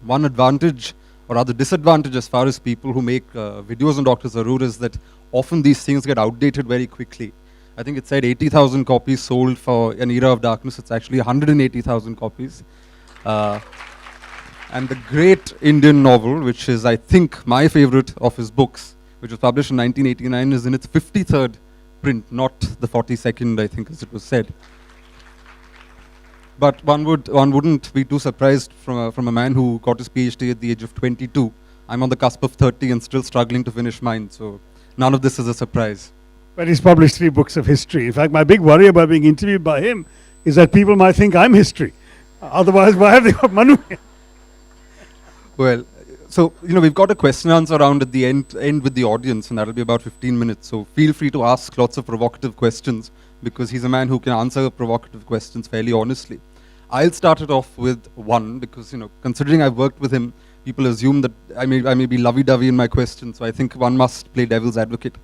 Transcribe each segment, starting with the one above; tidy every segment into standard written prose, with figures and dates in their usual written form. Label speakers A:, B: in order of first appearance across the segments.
A: one advantage or rather disadvantage as far as people who make videos on Dr. Tharoor is that often these things get outdated very quickly. I think it said 80,000 copies sold for An Era of Darkness. It's actually 180,000 copies. And the great Indian novel, which is, I think, my favorite of his books, which was published in 1989, is in its 53rd print, not the 42nd, I think, as it was said. But one wouldn't be too surprised from a man who got his PhD at the age of 22. I'm on the cusp of 30 and still struggling to finish mine, so none of this is a surprise.
B: But he's published 3 books of history. In fact, my big worry about being interviewed by him is that people might think I'm history. Otherwise, why have they got Manu here?
A: Well, so, we've got a question answer round at the end with the audience, and that'll be about 15 minutes. So feel free to ask lots of provocative questions, because he's a man who can answer provocative questions fairly honestly. I'll start it off with one, because, considering I've worked with him, people assume that I may be lovey-dovey in my questions, so I think one must play devil's advocate.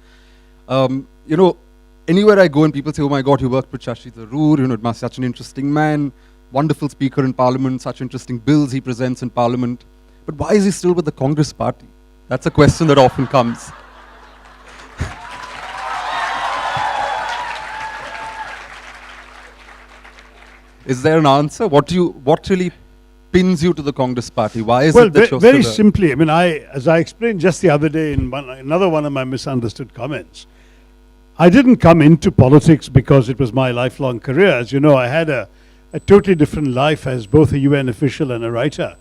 A: Anywhere I go and people say, oh my God, you worked with Shashi Tharoor, it must be such an interesting man, wonderful speaker in Parliament, such interesting bills he presents in Parliament. But why is he still with the Congress party? That's a question that often comes. Is there an answer? What really pins you to the Congress party? Why is it that you're
B: very simply, as I explained just the other day in another one of my misunderstood comments, I didn't come into politics because it was my lifelong career. As you know, I had a totally different life as both a UN official and a writer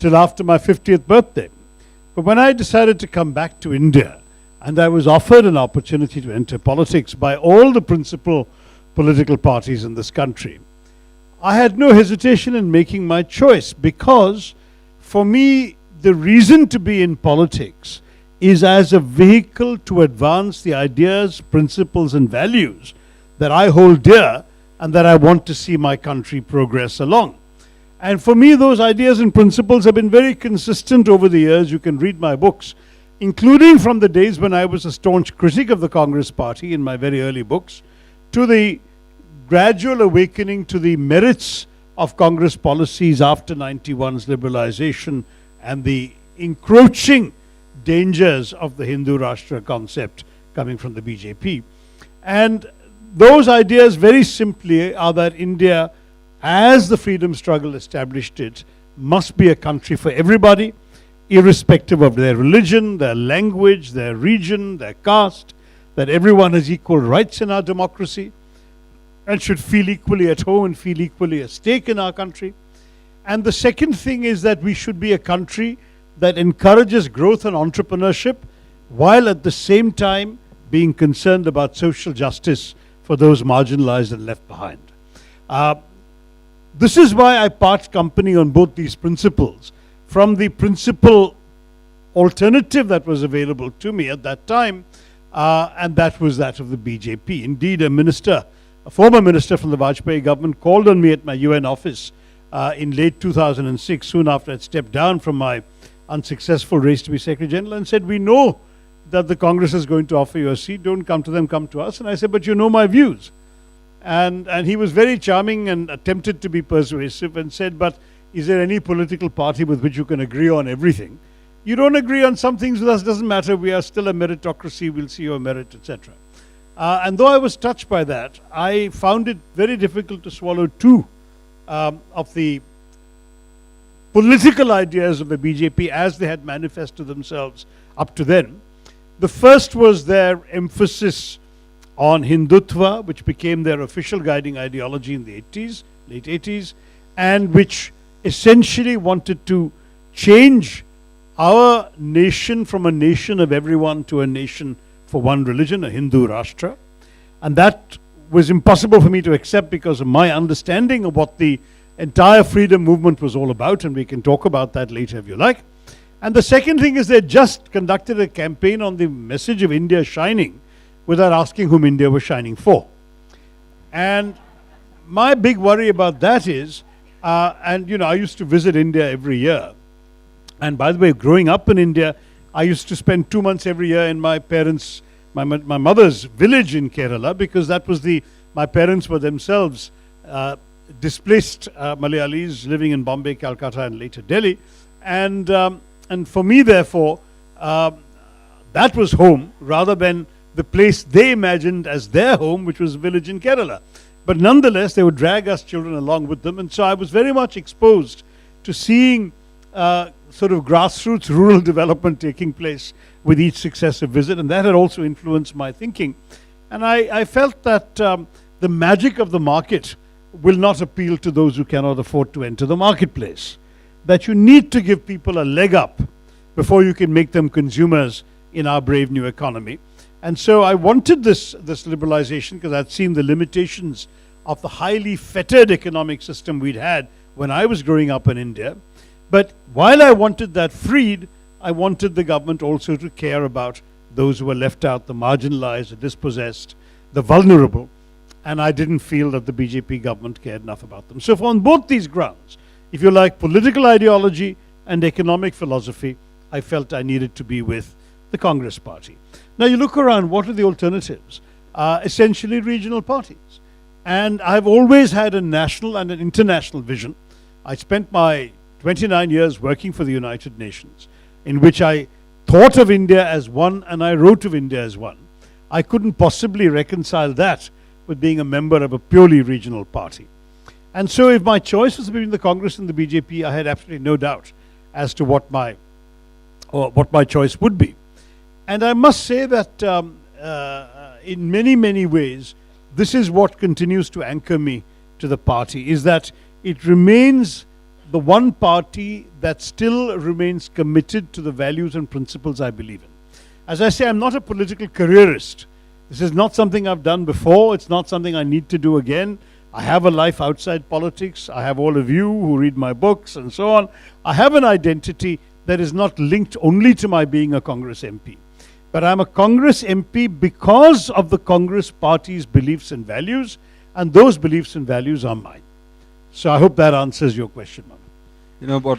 B: till after my 50th birthday. But when I decided to come back to India, and I was offered an opportunity to enter politics by all the principal political parties in this country, I had no hesitation in making my choice, because for me, the reason to be in politics is as a vehicle to advance the ideas, principles, and values that I hold dear and that I want to see my country progress along. And for me, those ideas and principles have been very consistent over the years. You can read my books, including from the days when I was a staunch critic of the Congress party in my very early books, to the gradual awakening to the merits of Congress policies after 91's liberalization and the encroaching dangers of the Hindu Rashtra concept coming from the BJP. And those ideas very simply are that India, as the freedom struggle established it, must be a country for everybody, irrespective of their religion, their language, their region, their caste, that everyone has equal rights in our democracy and should feel equally at home and feel equally at stake in our country. And the second thing is that we should be a country that encourages growth and entrepreneurship, while at the same time being concerned about social justice for those marginalized and left behind. This is why I part company on both these principles from the principal alternative that was available to me at that time, and that was that of the BJP. Indeed, a former minister from the Vajpayee government called on me at my UN office in late 2006, soon after I'd stepped down from my unsuccessful race to be Secretary General, and said, we know that the Congress is going to offer you a seat, don't come to them, come to us. And I said, but you know my views. And he was very charming and attempted to be persuasive and said, but is there any political party with which you can agree on everything? You don't agree on some things with us, doesn't matter, we are still a meritocracy, we'll see your merit, etc. And though I was touched by that, I found it very difficult to swallow two of the political ideas of the BJP as they had manifested themselves up to then. The first was their emphasis on Hindutva, which became their official guiding ideology in the late 80s, and which essentially wanted to change our nation from a nation of everyone to a nation for one religion, a Hindu Rashtra. And that was impossible for me to accept because of my understanding of what the entire freedom movement was all about, and we can talk about that later if you like. And the second thing is they just conducted a campaign on the message of India shining without asking whom India was shining for. And my big worry about that is, I used to visit India every year. And by the way, growing up in India, I used to spend 2 months every year in my mother's village in Kerala, because that was my parents were themselves displaced Malayalis living in Bombay, Calcutta, and later Delhi. And for me, therefore, that was home rather than the place they imagined as their home, which was a village in Kerala. But nonetheless, they would drag us children along with them. And so I was very much exposed to seeing sort of grassroots rural development taking place with each successive visit. And that had also influenced my thinking. And I felt that the magic of the market will not appeal to those who cannot afford to enter the marketplace. That you need to give people a leg up before you can make them consumers in our brave new economy. And so I wanted this liberalization because I'd seen the limitations of the highly fettered economic system we'd had when I was growing up in India. But while I wanted that freed, I wanted the government also to care about those who were left out, the marginalized, the dispossessed, the vulnerable. And I didn't feel that the BJP government cared enough about them. So on both these grounds, if you like political ideology and economic philosophy, I felt I needed to be with the Congress party. Now you look around, what are the alternatives? Essentially regional parties. And I've always had a national and an international vision. I spent my 29 years working for the United Nations, in which I thought of India as one and I wrote of India as one. I couldn't possibly reconcile that with being a member of a purely regional party. And so if my choice was between the Congress and the BJP, I had absolutely no doubt as to what my choice would be. And I must say that in many, many ways, this is what continues to anchor me to the party, is that it remains the one party that still remains committed to the values and principles I believe in. As I say, I'm not a political careerist. This is not something I've done before. It's not something I need to do again. I have a life outside politics. I have all of you who read my books and so on. I have an identity that is not linked only to my being a Congress MP. But I'm a Congress MP because of the Congress party's beliefs and values, and those beliefs and values are mine. So I hope that answers your question, Mama.
A: You know what?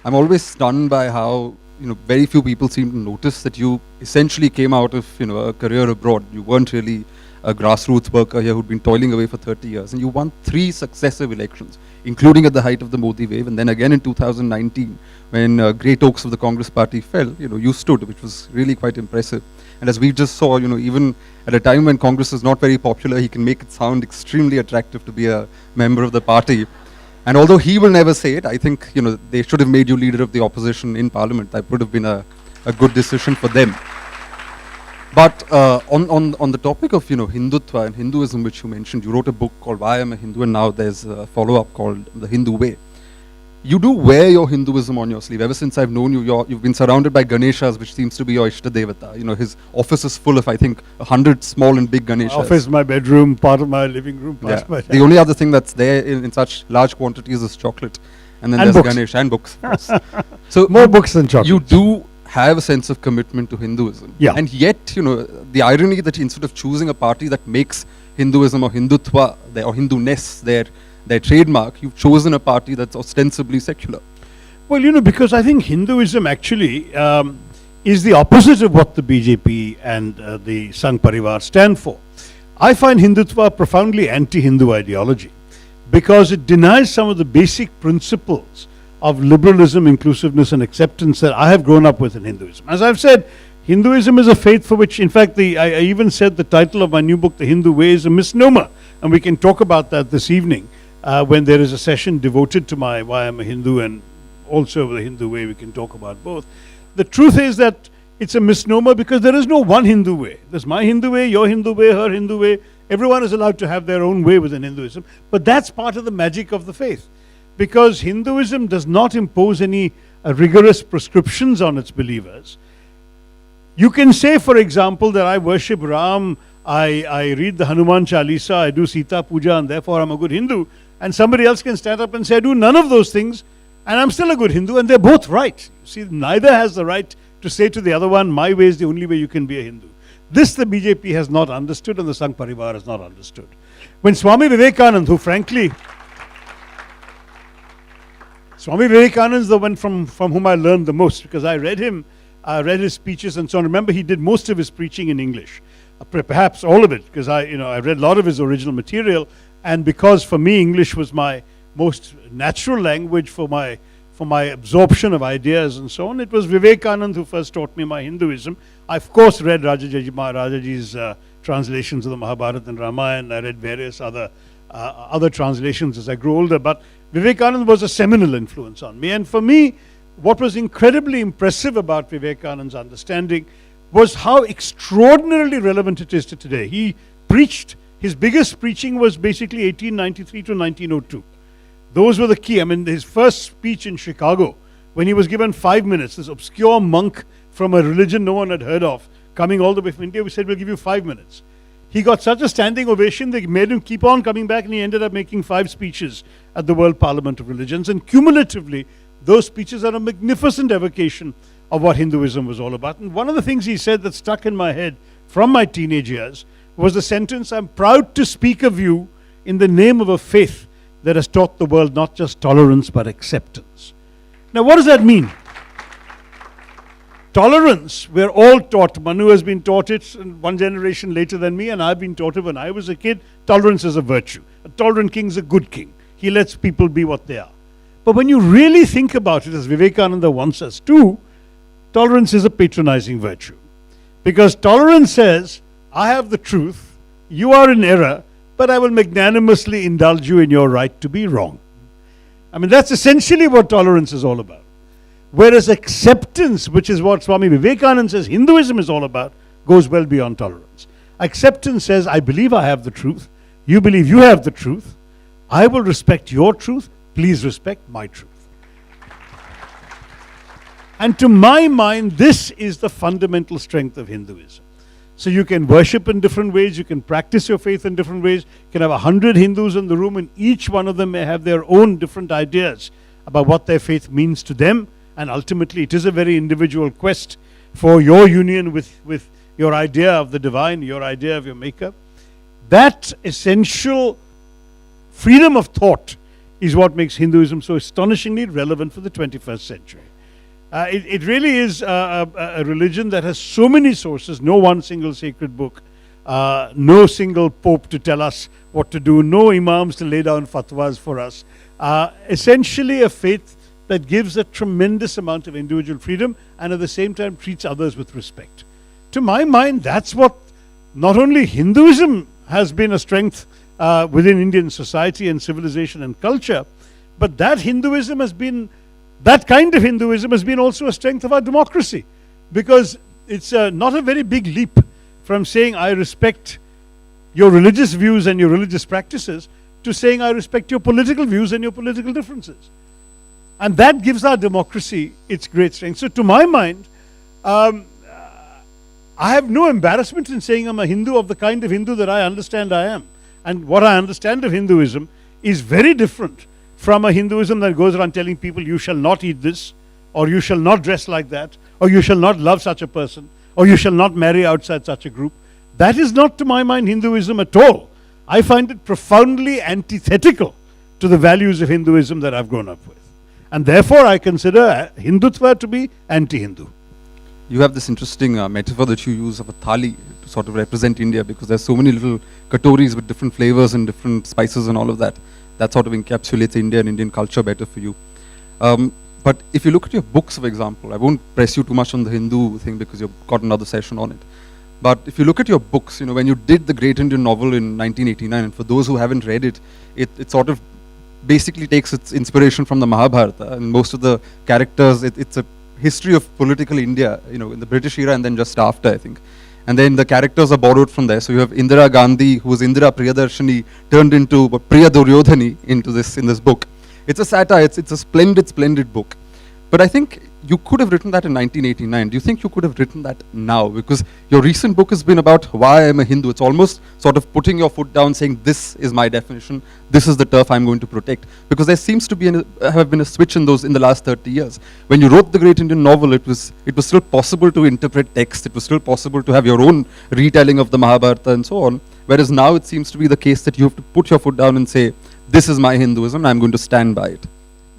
A: I'm always stunned by how, very few people seem to notice that you essentially came out of, a career abroad. You weren't really a grassroots worker here who'd been toiling away for 30 years. And you won 3 successive elections, including at the height of the Modi wave. And then again in 2019, when great oaks of the Congress party fell, you stood, which was really quite impressive. And as we just saw, even at a time when Congress is not very popular, he can make it sound extremely attractive to be a member of the party. And although he will never say it, I think, they should have made you leader of the opposition in parliament. That would have been a good decision for them. But on the topic of, Hindutva and Hinduism, which you mentioned, you wrote a book called Why I'm a Hindu, and now there's a follow-up called The Hindu Way. You do wear your Hinduism on your sleeve. Ever since I've known you, you've been surrounded by Ganeshas, which seems to be your Ishta Devata. His office is full of, I think, 100 small and big Ganeshas.
B: My office, my bedroom, part of my living room.
A: Yeah. The only other thing that's there in such large quantities is chocolate. And then there's
B: books.
A: Ganesh and books, of course. So
B: more books than chocolate.
A: You do have a sense of commitment to Hinduism.
B: Yeah.
A: And yet, the irony that instead of choosing a party that makes Hinduism or Hindutva or Hindu-ness their trademark, you've chosen a party that's ostensibly secular.
B: Well, because I think Hinduism actually is the opposite of what the BJP and the Sangh Parivar stand for. I find Hindutva profoundly anti-Hindu ideology because it denies some of the basic principles of liberalism, inclusiveness and acceptance that I have grown up with in Hinduism. As I've said, Hinduism is a faith for which, in fact, I even said the title of my new book, The Hindu Way, is a misnomer. And we can talk about that this evening when there is a session devoted to my Why I'm a Hindu, and also the Hindu Way. We can talk about both. The truth is that it's a misnomer because there is no one Hindu way. There's my Hindu way, your Hindu way, her Hindu way. Everyone is allowed to have their own way within Hinduism. But that's part of the magic of the faith. Because Hinduism does not impose any rigorous prescriptions on its believers. You can say, for example, that I worship Ram, I read the Hanuman Chalisa, I do Sita Puja, and therefore I'm a good Hindu. And somebody else can stand up and say, I do none of those things, and I'm still a good Hindu, and they're both right. You see, neither has the right to say to the other one, my way is the only way you can be a Hindu. This the BJP has not understood, and the Sangh Parivar has not understood. When Swami Vivekananda, who frankly, Swami Vivekananda is the one from whom I learned the most, because I read him, I read his speeches and so on. Remember, he did most of his preaching in English, perhaps all of it, because I read a lot of his original material, And because for me English was my most natural language for my absorption of ideas and so on, it was Vivekananda who first taught me my Hinduism. I of course read Rajaji's translations of the Mahabharata and Ramayana. I read various other translations as I grew older, but Vivekananda was a seminal influence on me. And for me, what was incredibly impressive about Vivekananda's understanding was how extraordinarily relevant it is to today. He preached, his biggest preaching was basically 1893 to 1902. Those were the key. I mean, his first speech in Chicago, when he was given 5 minutes, this obscure monk from a religion no one had heard of, coming all the way from India, we said, we'll give you 5 minutes. He got such a standing ovation, they made him keep on coming back, and he ended up making 5 speeches at the World Parliament of Religions. And cumulatively, those speeches are a magnificent evocation of what Hinduism was all about. And one of the things he said that stuck in my head from my teenage years was the sentence, I'm proud to speak of you in the name of a faith that has taught the world not just tolerance but acceptance. Now, what does that mean? Tolerance, we're all taught. Manu has been taught it one generation later than me, and I've been taught it when I was a kid. Tolerance is a virtue. A tolerant king is a good king. He lets people be what they are. But when you really think about it, as Vivekananda wants us to, tolerance is a patronizing virtue. Because tolerance says, I have the truth, you are in error, but I will magnanimously indulge you in your right to be wrong. I mean, that's essentially what tolerance is all about. Whereas acceptance, which is what Swami Vivekananda says Hinduism is all about, goes well beyond tolerance. Acceptance says, I believe I have the truth, you believe you have the truth, I will respect your truth, please respect my truth. And to my mind, this is the fundamental strength of Hinduism. So you can worship in different ways, you can practice your faith in different ways, you can have 100 Hindus in the room and each one of them may have their own different ideas about what their faith means to them, and ultimately it is a very individual quest for your union with your idea of the divine, your idea of your maker. That essential freedom of thought is what makes Hinduism so astonishingly relevant for the 21st century. It really is a religion that has so many sources, no one single sacred book, no single pope to tell us what to do, no imams to lay down fatwas for us. Essentially a faith that gives a tremendous amount of individual freedom and at the same time treats others with respect. To my mind, that's what not only Hinduism has been a strength within Indian society and civilization and culture, but that kind of Hinduism has been also a strength of our democracy, because it's not a very big leap from saying I respect your religious views and your religious practices to saying I respect your political views and your political differences. And that gives our democracy its great strength. So to my mind, I have no embarrassment in saying I'm a Hindu of the kind of Hindu that I understand I am. And what I understand of Hinduism is very different from a Hinduism that goes around telling people you shall not eat this, or you shall not dress like that, or you shall not love such a person, or you shall not marry outside such a group. That is not, to my mind, Hinduism at all. I find it profoundly antithetical to the values of Hinduism that I've grown up with. And therefore I consider Hindutva to be anti-Hindu.
A: You have this interesting metaphor that you use of a thali to sort of represent India, because there's so many little katoris with different flavors and different spices and all of that. That sort of encapsulates India and Indian culture better for you. But if you look at your books, for example, I won't press you too much on the Hindu thing because you've got another session on it. But if you look at your books, you know, when you did the Great Indian Novel in 1989, and for those who haven't read it, it sort of basically takes its inspiration from the Mahabharata, and most of the characters, it's a history of political India, you know, in the British era and then just after, I think. And then the characters are borrowed from there. So you have Indira Gandhi, who was Indira Priyadarshini, turned into Priya Duryodhani in this book. It's a satire, it's a splendid book. But I think you could have written that in 1989. Do you think you could have written that now? Because your recent book has been about why I'm a Hindu. It's almost sort of putting your foot down, saying this is my definition, this is the turf I'm going to protect. Because there seems to have been a switch in the last 30 years. When you wrote the Great Indian Novel, it was still possible to interpret text, it was still possible to have your own retelling of the Mahabharata and so on. Whereas now it seems to be the case that you have to put your foot down and say, this is my Hinduism, I'm going to stand by it.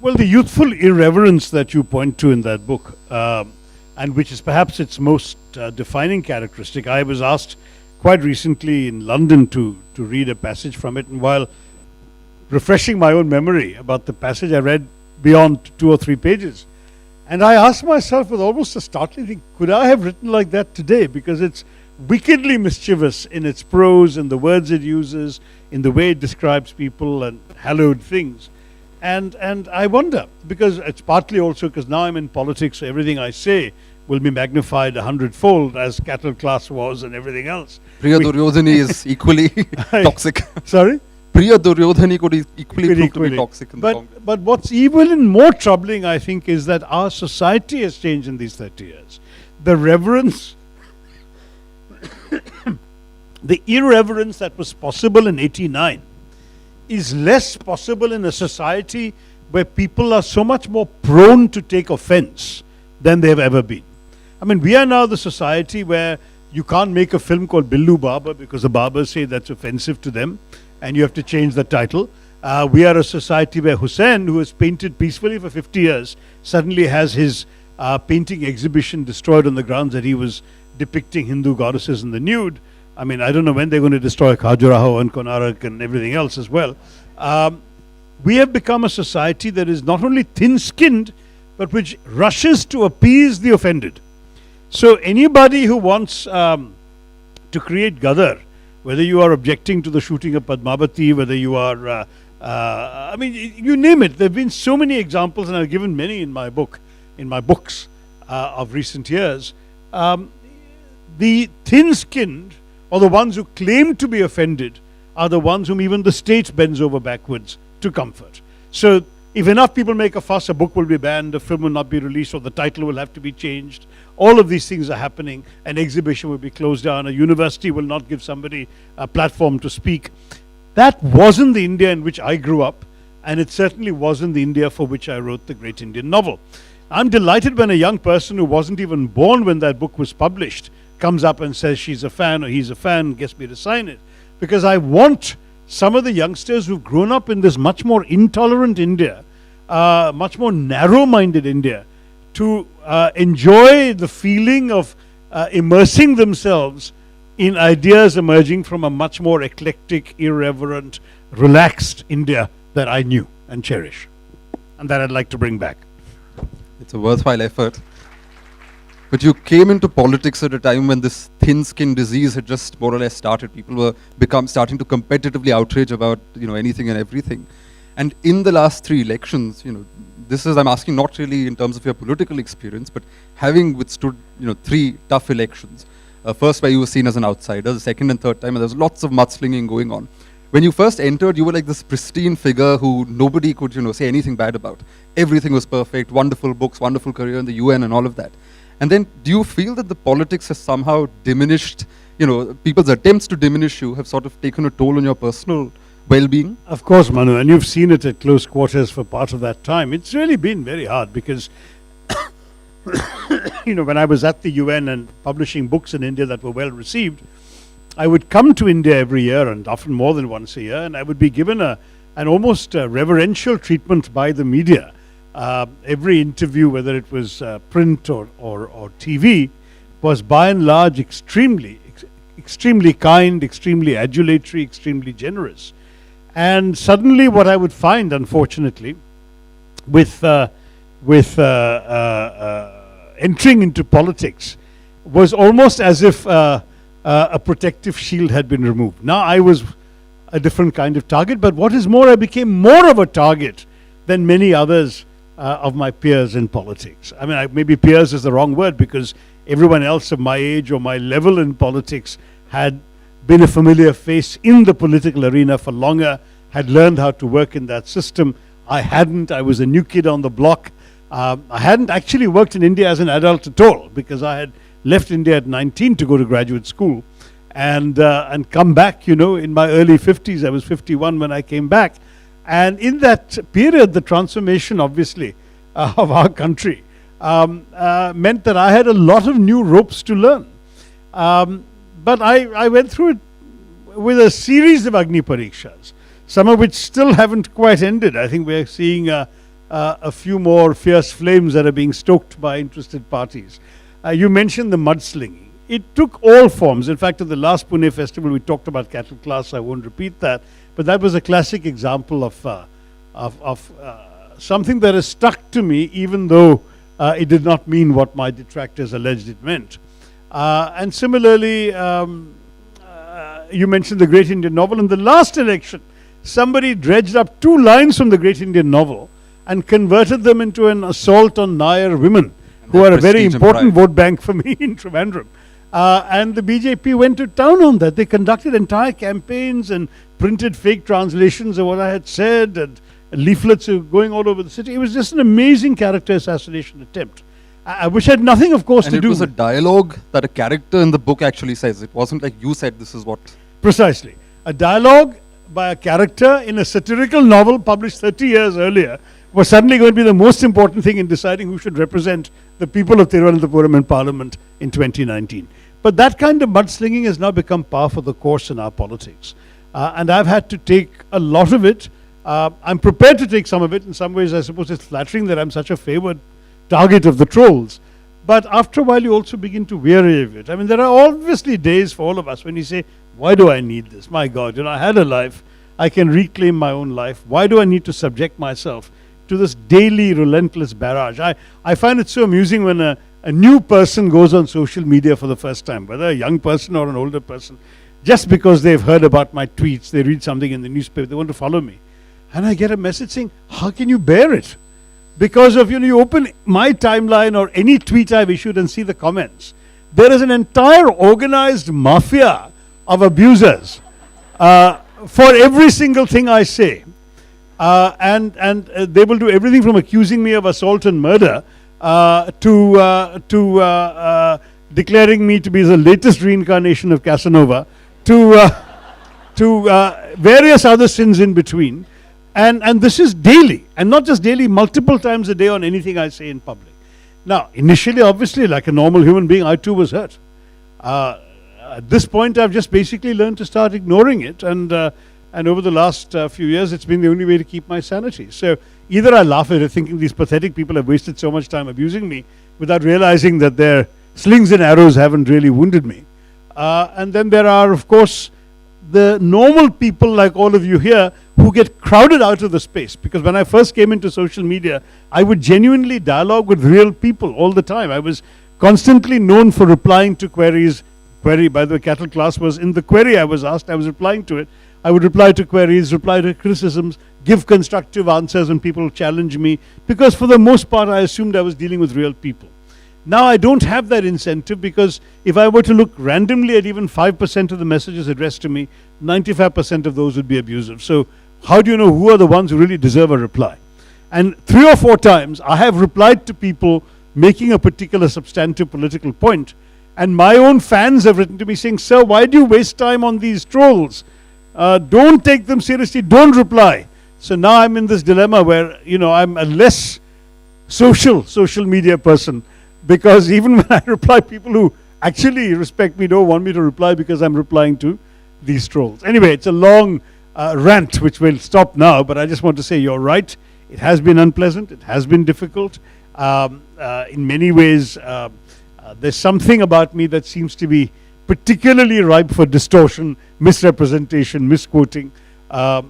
B: Well, the youthful irreverence that you point to in that book, and which is perhaps its most defining characteristic, I was asked quite recently in London to read a passage from it, and while refreshing my own memory about the passage I read beyond 2 or 3 pages. And I asked myself with almost a startling thing, could I have written like that today? Because it's wickedly mischievous in its prose, in the words it uses, in the way it describes people and hallowed things. And I wonder, because it's partly also because now I'm in politics, so everything I say will be magnified 100-fold, as cattle class was and everything else.
A: Priya Duryodhani is equally toxic.
B: Sorry?
A: Priya Duryodhani could equally prove to be toxic in the Congress.
B: But what's even more troubling, I think, is that our society has changed in these 30 years. The reverence, the irreverence that was possible in 89 is less possible in a society where people are so much more prone to take offense than they have ever been. I mean, we are now the society where you can't make a film called Billu Baba because the Babas say that's offensive to them and you have to change the title. We are a society where Hussain, who has painted peacefully for 50 years, suddenly has his painting exhibition destroyed on the grounds that he was depicting Hindu goddesses in the nude. I mean, I don't know when they're going to destroy Khajuraho and Konarak and everything else as well. We have become a society that is not only thin-skinned, but which rushes to appease the offended. So anybody who wants to create Gadar, whether you are objecting to the shooting of Padmavati, whether you are, I mean, you name it. There have been so many examples, and I've given many in my book, in my books of recent years. The thin-skinned, or the ones who claim to be offended, are the ones whom even the state bends over backwards to comfort. So if enough people make a fuss, a book will be banned, a film will not be released, or the title will have to be changed. All of these things are happening. An exhibition will be closed down. A university will not give somebody a platform to speak. That wasn't the India in which I grew up, and it certainly wasn't the India for which I wrote the great Indian novel. I'm delighted when a young person who wasn't even born when that book was published comes up and says she's a fan or he's a fan, gets me to sign it. Because I want some of the youngsters who've grown up in this much more intolerant India, much more narrow-minded India, to enjoy the feeling of immersing themselves in ideas emerging from a much more eclectic, irreverent, relaxed India that I knew and cherish, and that I'd like to bring back.
A: It's a worthwhile effort. But you came into politics at a time when this thin-skin disease had just more or less started. People were starting to competitively outrage about anything and everything. And in the last 3 elections, this is, I'm asking not really in terms of your political experience, but having withstood 3 tough elections. First where you were seen as an outsider, the second and third time, and there was lots of mudslinging going on. When you first entered, you were like this pristine figure who nobody could say anything bad about. Everything was perfect, wonderful books, wonderful career in the UN and all of that. And then do you feel that the politics has somehow diminished, people's attempts to diminish you have sort of taken a toll on your personal well-being?
B: Of course, Manu, and you've seen it at close quarters for part of that time. It's really been very hard because, when I was at the UN and publishing books in India that were well received, I would come to India every year, and often more than once a year, and I would be given an almost reverential treatment by the media. Every interview, whether it was print or TV, was by and large extremely kind, extremely adulatory, extremely generous. And suddenly what I would find, unfortunately, with entering into politics was almost as if a protective shield had been removed. Now I was a different kind of target, but what is more, I became more of a target than many others of my peers in politics. I mean, maybe peers is the wrong word, because everyone else of my age or my level in politics had been a familiar face in the political arena for longer, had learned how to work in that system. I hadn't. I was a new kid on the block. I hadn't actually worked in India as an adult at all, because I had left India at 19 to go to graduate school and come back, in my early 50s. I was 51 when I came back. And in that period, the transformation, obviously, of our country meant that I had a lot of new ropes to learn. But I went through it with a series of Agni Parikshas, some of which still haven't quite ended. I think we're seeing a few more fierce flames that are being stoked by interested parties. You mentioned the mudslinging. it took all forms. In fact, at the last Pune festival, we talked about cattle class. I won't repeat that, but that was a classic example of something that has stuck to me, even though it did not mean what my detractors alleged it meant. And similarly, you mentioned the Great Indian Novel. In the last election, somebody dredged up 2 lines from the Great Indian Novel and converted them into an assault on Nair women, who are a very important vote bank for me in Trivandrum. And the BJP went to town on that. They conducted entire campaigns and printed fake translations of what I had said, and leaflets going all over the city. It was just an amazing character assassination attempt, which had nothing, of course, to do.
A: And it was a dialogue that a character in the book actually says. It wasn't like you said this is what.
B: Precisely. A dialogue by a character in a satirical novel published 30 years earlier was suddenly going to be the most important thing in deciding who should represent the people of Thiruvananthapuram in Parliament in 2019. But that kind of mudslinging has now become par for the course in our politics. And I've had to take a lot of it. I'm prepared to take some of it. In some ways, I suppose it's flattering that I'm such a favored target of the trolls. But after a while, you also begin to weary of it. I mean, there are obviously days for all of us when you say, why do I need this? My God, I had a life. I can reclaim my own life. Why do I need to subject myself to this daily relentless barrage? I find it so amusing when a new person goes on social media for the first time, whether a young person or an older person, just because they've heard about my tweets, they read something in the newspaper, they want to follow me. And I get a message saying, how can you bear it? Because of, you open my timeline or any tweet I've issued and see the comments. There is an entire organized mafia of abusers for every single thing I say. And they will do everything from accusing me of assault and murder to declaring me to be the latest reincarnation of Casanova, to various other sins in between. And this is daily, and not just daily, multiple times a day on anything I say in public. Now, initially, obviously, like a normal human being, I too was hurt. At this point, I've just basically learned to start ignoring it, and over the last few years, it's been the only way to keep my sanity. So either I laugh at it, thinking these pathetic people have wasted so much time abusing me, without realizing that their slings and arrows haven't really wounded me. And then there are, of course, the normal people like all of you here who get crowded out of the space. Because when I first came into social media, I would genuinely dialogue with real people all the time. I was constantly known for replying to queries. Query, by the way, cattle class was in the query I was asked, I was replying to it. I would reply to queries, reply to criticisms, give constructive answers when people challenge me, because for the most part I assumed I was dealing with real people. Now I don't have that incentive, because if I were to look randomly at even 5% of the messages addressed to me, 95% of those would be abusive. So how do you know who are the ones who really deserve a reply? And 3 or 4 times I have replied to people making a particular substantive political point, and my own fans have written to me saying, sir, why do you waste time on these trolls? Don't take them seriously, don't reply. So now I'm in this dilemma where, I'm a less social media person, because even when I reply, people who actually respect me don't want me to reply because I'm replying to these trolls. Anyway, it's a long rant which will stop now, but I just want to say you're right. It has been unpleasant, it has been difficult. In many ways, there's something about me that seems to be particularly ripe for distortion, misrepresentation, misquoting.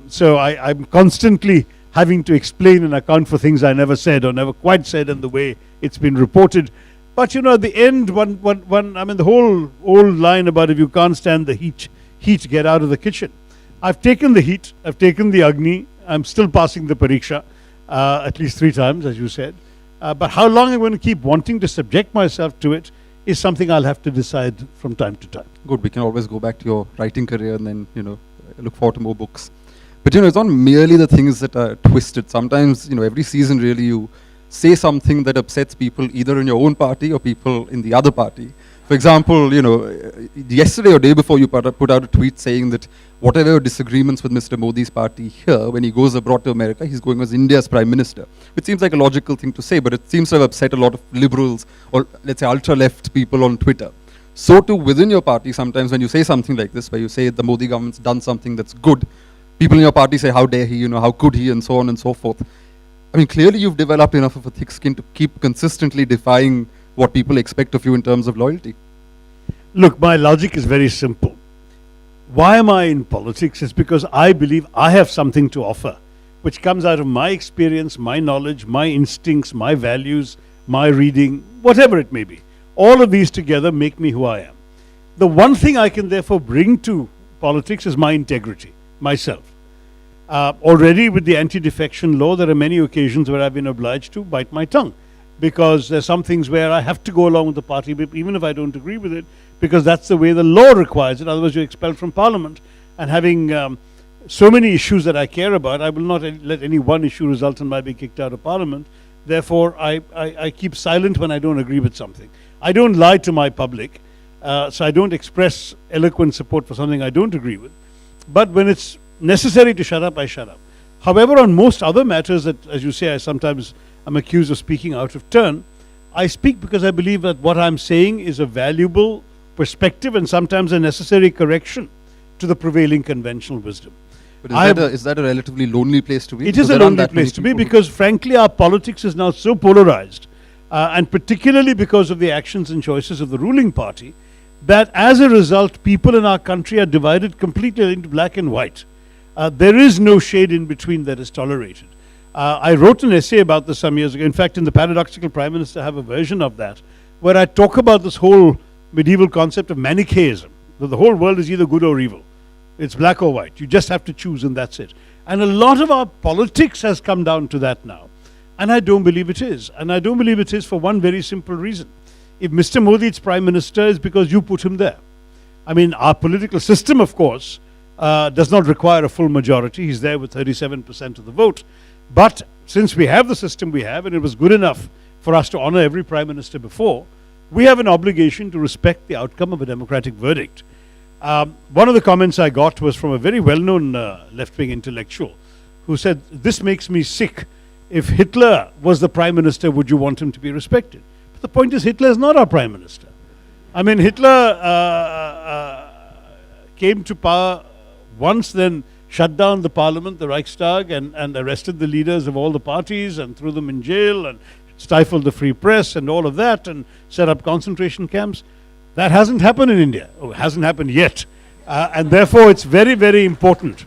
B: So I'm constantly having to explain and account for things I never said or never quite said in the way it's been reported. But at the end, the whole old line about if you can't stand the heat, get out of the kitchen. I've taken the heat, I've taken the Agni, I'm still passing the Pariksha, at least 3 times, as you said. But how long I'm going to keep wanting to subject myself to it is something I'll have to decide from time to time.
A: Good, we can always go back to your writing career and then, look forward to more books. But, it's not merely the things that are twisted. Sometimes, every season really you say something that upsets people either in your own party or people in the other party. For example, yesterday or day before you put out a tweet saying that whatever your disagreements with Mr. Modi's party here, when he goes abroad to America, he's going as India's Prime Minister. Which seems like a logical thing to say, but it seems to have upset a lot of liberals or, let's say, ultra-left people on Twitter. So too, within your party, sometimes when you say something like this, where you say the Modi government's done something that's good, people in your party say, how dare he, how could he, and so on and so forth. I mean, clearly you've developed enough of a thick skin to keep consistently defying what people expect of you in terms of loyalty.
B: Look, my logic is very simple. Why am I in politics? It's because I believe I have something to offer, which comes out of my experience, my knowledge, my instincts, my values, my reading, whatever it may be. All of these together make me who I am. The one thing I can therefore bring to politics is my integrity, myself. Already with the anti-defection law, there are many occasions where I've been obliged to bite my tongue, because there's some things where I have to go along with the party, even if I don't agree with it, because that's the way the law requires it. Otherwise, you're expelled from Parliament. And having so many issues that I care about, I will not let any one issue result in my being kicked out of Parliament. Therefore, I keep silent when I don't agree with something. I don't lie to my public, so I don't express eloquent support for something I don't agree with. But when it's necessary to shut up, I shut up. However, on most other matters that, as you say, I sometimes am accused of speaking out of turn, I speak because I believe that what I'm saying is a valuable perspective and sometimes a necessary correction to the prevailing conventional wisdom.
A: But is that a relatively lonely place to be?
B: It is a lonely place to be because, frankly, our politics is now so polarized, and particularly because of the actions and choices of the ruling party, that as a result, people in our country are divided completely into black and white. There is no shade in between that is tolerated. I wrote an essay about this some years ago. In fact, in the Paradoxical Prime Minister, I have a version of that, where I talk about this whole medieval concept of Manichaeism, that the whole world is either good or evil. It's black or white. You just have to choose, and that's it. And a lot of our politics has come down to that now. And I don't believe it is. And I don't believe it is for one very simple reason. If Mr. Modi is Prime Minister, it's because you put him there. I mean, our political system, of course, does not require a full majority. He's there with 37% of the vote. But since we have the system we have, and it was good enough for us to honor every Prime Minister before, we have an obligation to respect the outcome of a democratic verdict. One of the comments I got was from a very well-known left-wing intellectual who said, "This makes me sick. If Hitler was the Prime Minister, would you want him to be respected?" But the point is, Hitler is not our Prime Minister. I mean, Hitler came to power once, then shut down the Parliament, the Reichstag, and arrested the leaders of all the parties and threw them in jail and stifled the free press and all of that and set up concentration camps. That hasn't happened in India. Oh, it hasn't happened yet. And therefore, it's very, very important.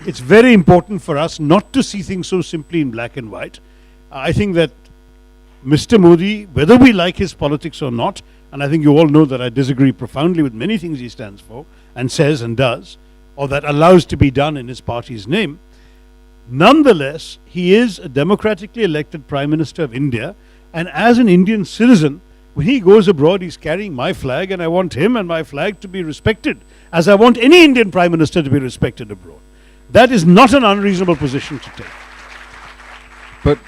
B: It's very important for us not to see things so simply in black and white. I think that Mr. Modi, whether we like his politics or not, and I think you all know that I disagree profoundly with many things he stands for and says and does, or that allows to be done in his party's name, nonetheless, he is a democratically elected Prime Minister of India, and as an Indian citizen, when he goes abroad, he's carrying my flag, and I want him and my flag to be respected, as I want any Indian Prime Minister to be respected abroad. That is not an unreasonable position to take.
A: But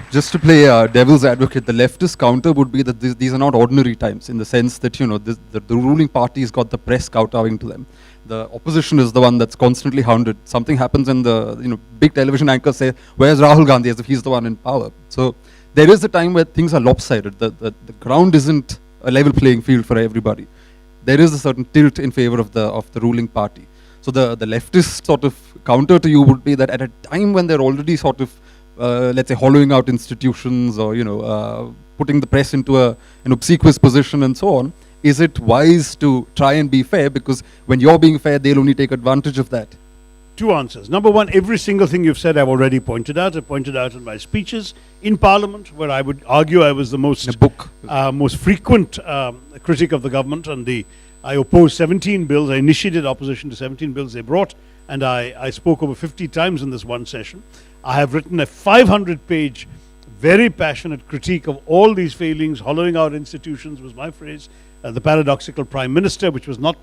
A: just to play devil's advocate, the leftist counter would be that these are not ordinary times, in the sense that, you know, the ruling party's got the press kowtowing to them. The opposition is the one that's constantly hounded. Something happens and the, you know, big television anchors say, "Where's Rahul Gandhi?" as if he's the one in power. So there is a time where things are lopsided. The ground isn't a level playing field for everybody. There is a certain tilt in favor of the ruling party. So the leftist sort of counter to you would be that at a time when they're already sort of let's say hollowing out institutions, or, you know, putting the press into an obsequious position and so on, is it wise to try and be fair? Because when you're being fair, they'll only take advantage of that.
B: Two answers. Number one, every single thing you've said I've already pointed out. I pointed out in my speeches in Parliament, where I would argue I was the most frequent critic of the government, and I opposed 17 bills. I initiated opposition to 17 bills they brought, and I spoke over 50 times in this one session. I have written a 500-page, very passionate critique of all these failings. Hollowing out institutions was my phrase. The paradoxical Prime Minister, which was not,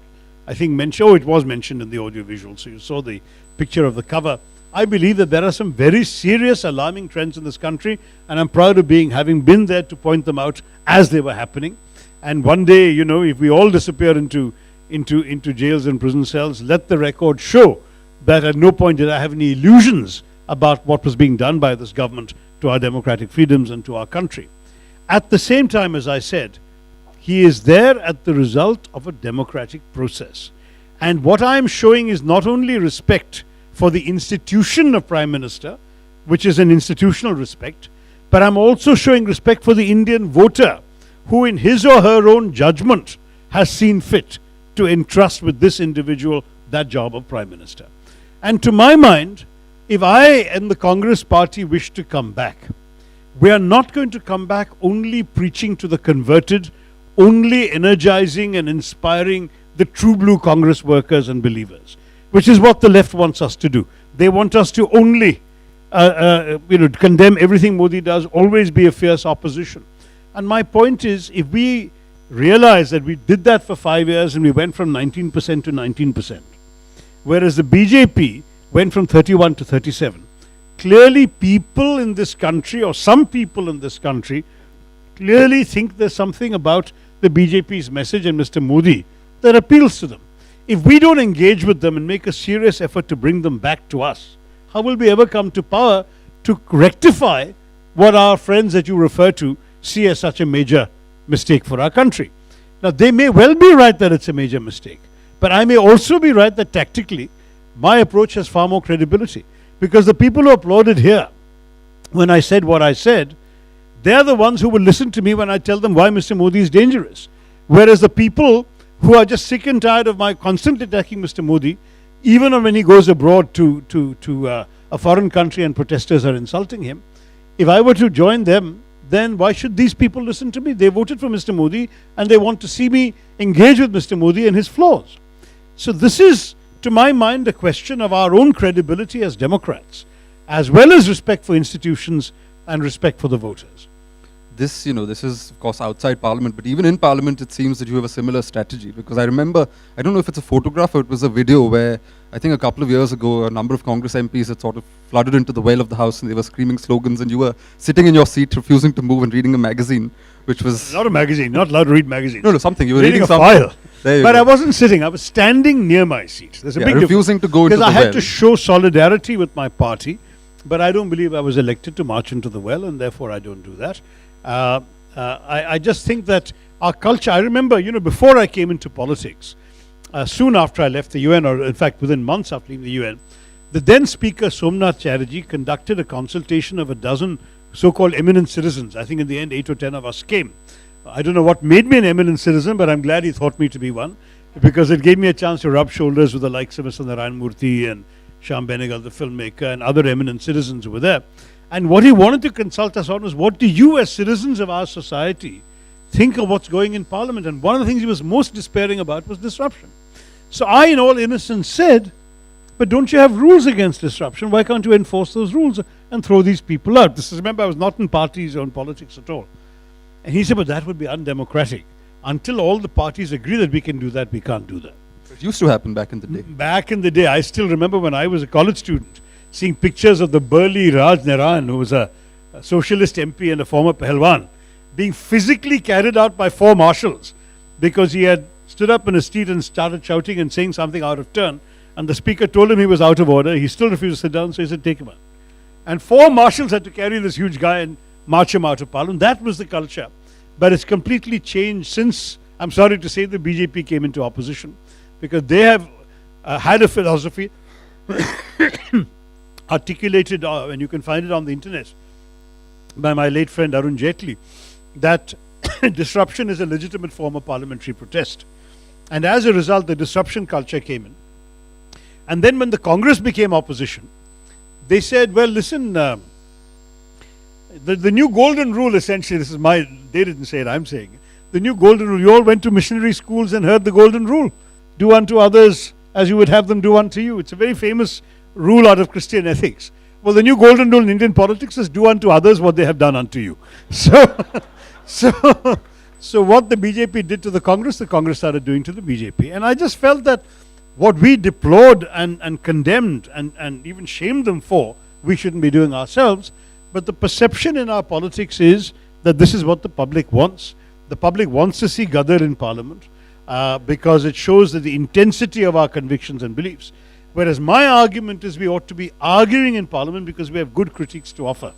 B: I think, mentioned. Oh, it was mentioned in the audiovisual, so you saw the picture of the cover. I believe that there are some very serious, alarming trends in this country, and I'm proud of having been there to point them out as they were happening. And one day, you know, if we all disappear into jails and prison cells, let the record show that at no point did I have any illusions about what was being done by this government to our democratic freedoms and to our country. At the same time, as I said, he is there at the result of a democratic process. And what I am showing is not only respect for the institution of Prime Minister, which is an institutional respect, but I'm also showing respect for the Indian voter, who in his or her own judgment has seen fit to entrust with this individual that job of Prime Minister. And to my mind, if I and the Congress party wish to come back, we are not going to come back only preaching to the converted, only energizing and inspiring the true blue Congress workers and believers, which is what the left wants us to do. They want us to only condemn everything Modi does, always be a fierce opposition. And my point is, if we realize that we did that for 5 years and we went from 19% to 19%, whereas the BJP went from 31 to 37, clearly people in this country, or some people in this country, clearly think there's something about the BJP's message and Mr. Modi that appeals to them. If we don't engage with them and make a serious effort to bring them back to us, how will we ever come to power to rectify what our friends that you refer to see as such a major mistake for our country? Now, they may well be right that it's a major mistake, but I may also be right that tactically my approach has far more credibility, because the people who applauded here when I said what I said, they're the ones who will listen to me when I tell them why Mr. Modi is dangerous. Whereas the people who are just sick and tired of my constantly attacking Mr. Modi, even when he goes abroad to a foreign country and protesters are insulting him, if I were to join them, then why should these people listen to me? They voted for Mr. Modi and they want to see me engage with Mr. Modi and his flaws. So this is, to my mind, a question of our own credibility as Democrats, as well as respect for institutions and respect for the voters.
A: This is of course outside Parliament, but even in Parliament it seems that you have a similar strategy, because I remember, I don't know if it's a photograph or it was a video where I think a couple of years ago a number of Congress MPs had sort of flooded into the well of the House and they were screaming slogans and you were sitting in your seat refusing to move and reading a magazine, which was...
B: Not a magazine, not allowed to read magazines.
A: No, something. You were
B: reading a
A: something.
B: file. But I wasn't sitting, I was standing near my seat. There's a big
A: refusing
B: difference.
A: to go into the well.
B: Because I had to show solidarity with my party, but I don't believe I was elected to march into the well, and therefore I don't do that. I just think that our culture, I remember, before I came into politics, soon after I left the UN, or in fact within months after leaving the UN, the then Speaker Somnath Chatterjee conducted a consultation of a dozen so-called eminent citizens. I think in the end 8 or 10 of us came. I don't know what made me an eminent citizen, but I'm glad he thought me to be one, because it gave me a chance to rub shoulders with the likes of Mr. Narayan Murthy and Shyam Benegal, the filmmaker, and other eminent citizens who were there. And what he wanted to consult us on was, what do you as citizens of our society think of what's going in Parliament? And one of the things he was most despairing about was disruption. So I, in all innocence, said, but don't you have rules against disruption? Why can't you enforce those rules and throw these people out? Remember, I was not in parties or in politics at all. And he said, but that would be undemocratic. Until all the parties agree that we can do that, we can't do that.
A: It used to happen back in the day.
B: Back in the day, I still remember when I was a college student, seeing pictures of the burly Raj Narayan, who was a socialist MP and a former Pahalwan, being physically carried out by 4 marshals because he had stood up in a street and started shouting and saying something out of turn, and the speaker told him he was out of order. He still refused to sit down, so he said, take him out. And 4 marshals had to carry this huge guy and march him out of Parliament. That was the culture. But it's completely changed since, I'm sorry to say, the BJP came into opposition, because they have had a philosophy articulated, and you can find it on the internet, by my late friend Arun Jaitley, that disruption is a legitimate form of parliamentary protest. And as a result, the disruption culture came in. And then when the Congress became opposition, they said, well, listen, the new golden rule, essentially, they didn't say it, I'm saying it. The new golden rule, you all went to missionary schools and heard the golden rule. Do unto others as you would have them do unto you. It's a very famous rule out of Christian ethics. Well, the new golden rule in Indian politics is do unto others what they have done unto you. So what the BJP did to the Congress started doing to the BJP. And I just felt that what we deplored and condemned and even shamed them for, we shouldn't be doing ourselves. But the perception in our politics is that this is what the public wants. The public wants to see Gadar in Parliament because it shows that the intensity of our convictions and beliefs. Whereas my argument is we ought to be arguing in Parliament because we have good critiques to offer.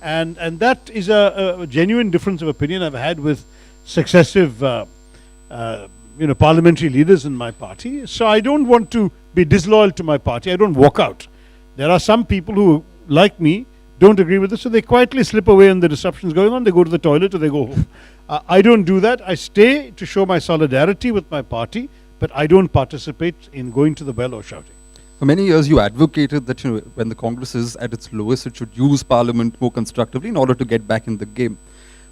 B: And that is a genuine difference of opinion I've had with successive parliamentary leaders in my party. So I don't want to be disloyal to my party. I don't walk out. There are some people who, like me, don't agree with this, so they quietly slip away when the disruption's going on. They go to the toilet or they go home. I don't do that. I stay to show my solidarity with my party, but I don't participate in going to the well or shouting.
A: For many years, you advocated that when the Congress is at its lowest, it should use Parliament more constructively in order to get back in the game.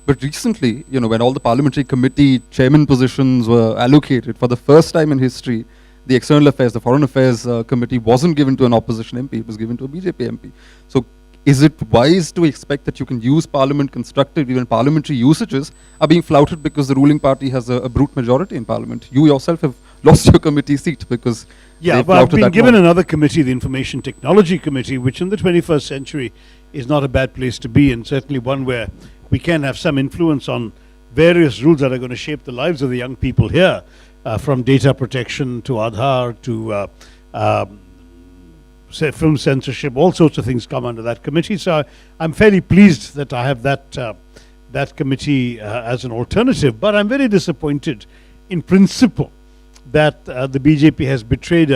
A: But recently, when all the parliamentary committee chairman positions were allocated, for the first time in history, the External Affairs, the Foreign Affairs Committee wasn't given to an opposition MP, it was given to a BJP MP. So is it wise to expect that you can use Parliament constructively when parliamentary usages are being flouted because the ruling party has a brute majority in Parliament? You yourself have lost your committee seat because
B: but I've been given another committee, the Information Technology Committee, which in the 21st century is not a bad place to be, and certainly one where we can have some influence on various rules that are going to shape the lives of the young people here, from data protection to Aadhaar to film censorship. All sorts of things come under that committee. So I'm fairly pleased that I have that committee as an alternative. But I'm very disappointed in principle that the BJP has betrayed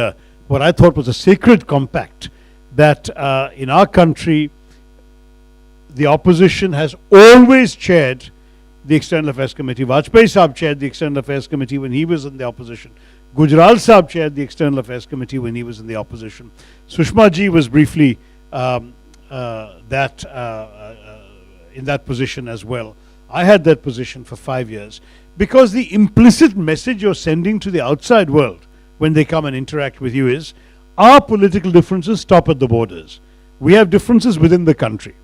B: what I thought was a sacred compact, that in our country the opposition has always chaired the External Affairs Committee. Vajpayee Sahab chaired the External Affairs Committee when he was in the opposition. Gujral Sahab chaired the External Affairs Committee when he was in the opposition. Sushma ji was briefly in that position as well. I had that position for 5 years. Because the implicit message you're sending to the outside world when they come and interact with you is, our political differences stop at the borders. We have differences within the country.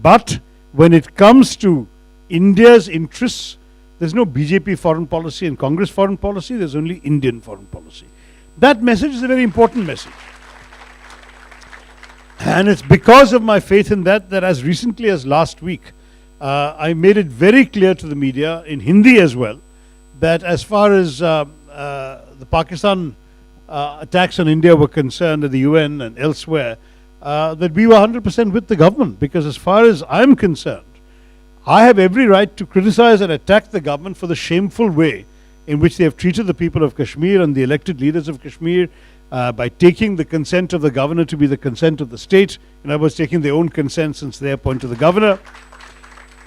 B: But when it comes to India's interests, there's no BJP foreign policy and Congress foreign policy, there's only Indian foreign policy. That message is a very important message. And it's because of my faith in that as recently as last week, I made it very clear to the media, in Hindi as well, that as far as the Pakistan attacks on India were concerned at the UN and elsewhere, that we were 100% with the government, because as far as I'm concerned, I have every right to criticize and attack the government for the shameful way in which they have treated the people of Kashmir and the elected leaders of Kashmir by taking the consent of the governor to be the consent of the state. In other words, taking their own consent since they appointed the governor.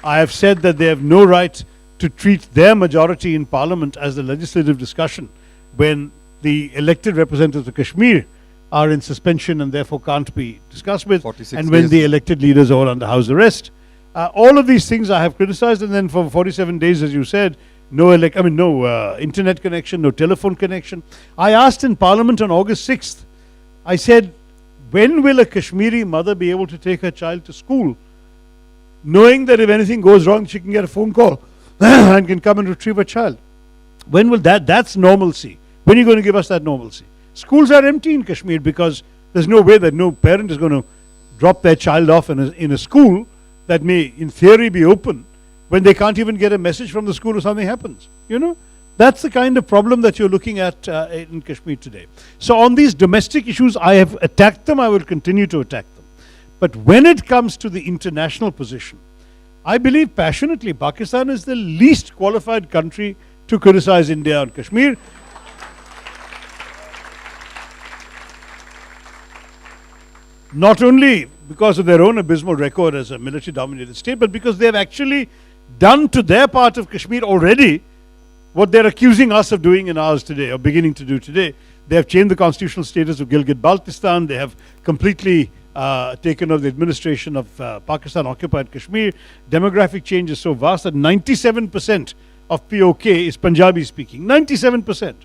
B: I have said that they have no right to treat their majority in Parliament as the legislative discussion when the elected representatives of Kashmir are in suspension and therefore can't be discussed with, and when the elected leaders are all under house arrest. All of these things I have criticized, and then for 47 days, as you said, no internet connection, no telephone connection. I asked in Parliament on August 6th, I said, when will a Kashmiri mother be able to take her child to school, knowing that if anything goes wrong, she can get a phone call and can come and retrieve her child? When will that's normalcy. When are you going to give us that normalcy? Schools are empty in Kashmir because there's no way that no parent is going to drop their child off in a school that may, in theory, be open when they can't even get a message from the school if something happens. That's the kind of problem that you're looking at in Kashmir today. So on these domestic issues, I have attacked them. I will continue to attack them. But when it comes to the international position, I believe passionately Pakistan is the least qualified country to criticize India on Kashmir. Not only because of their own abysmal record as a military-dominated state, but because they have actually done to their part of Kashmir already what they're accusing us of doing in ours today, or beginning to do today. They have changed the constitutional status of Gilgit-Baltistan. They have completely taken over the administration of Pakistan-occupied Kashmir. Demographic change is so vast that 97% of POK is Punjabi-speaking. 97%.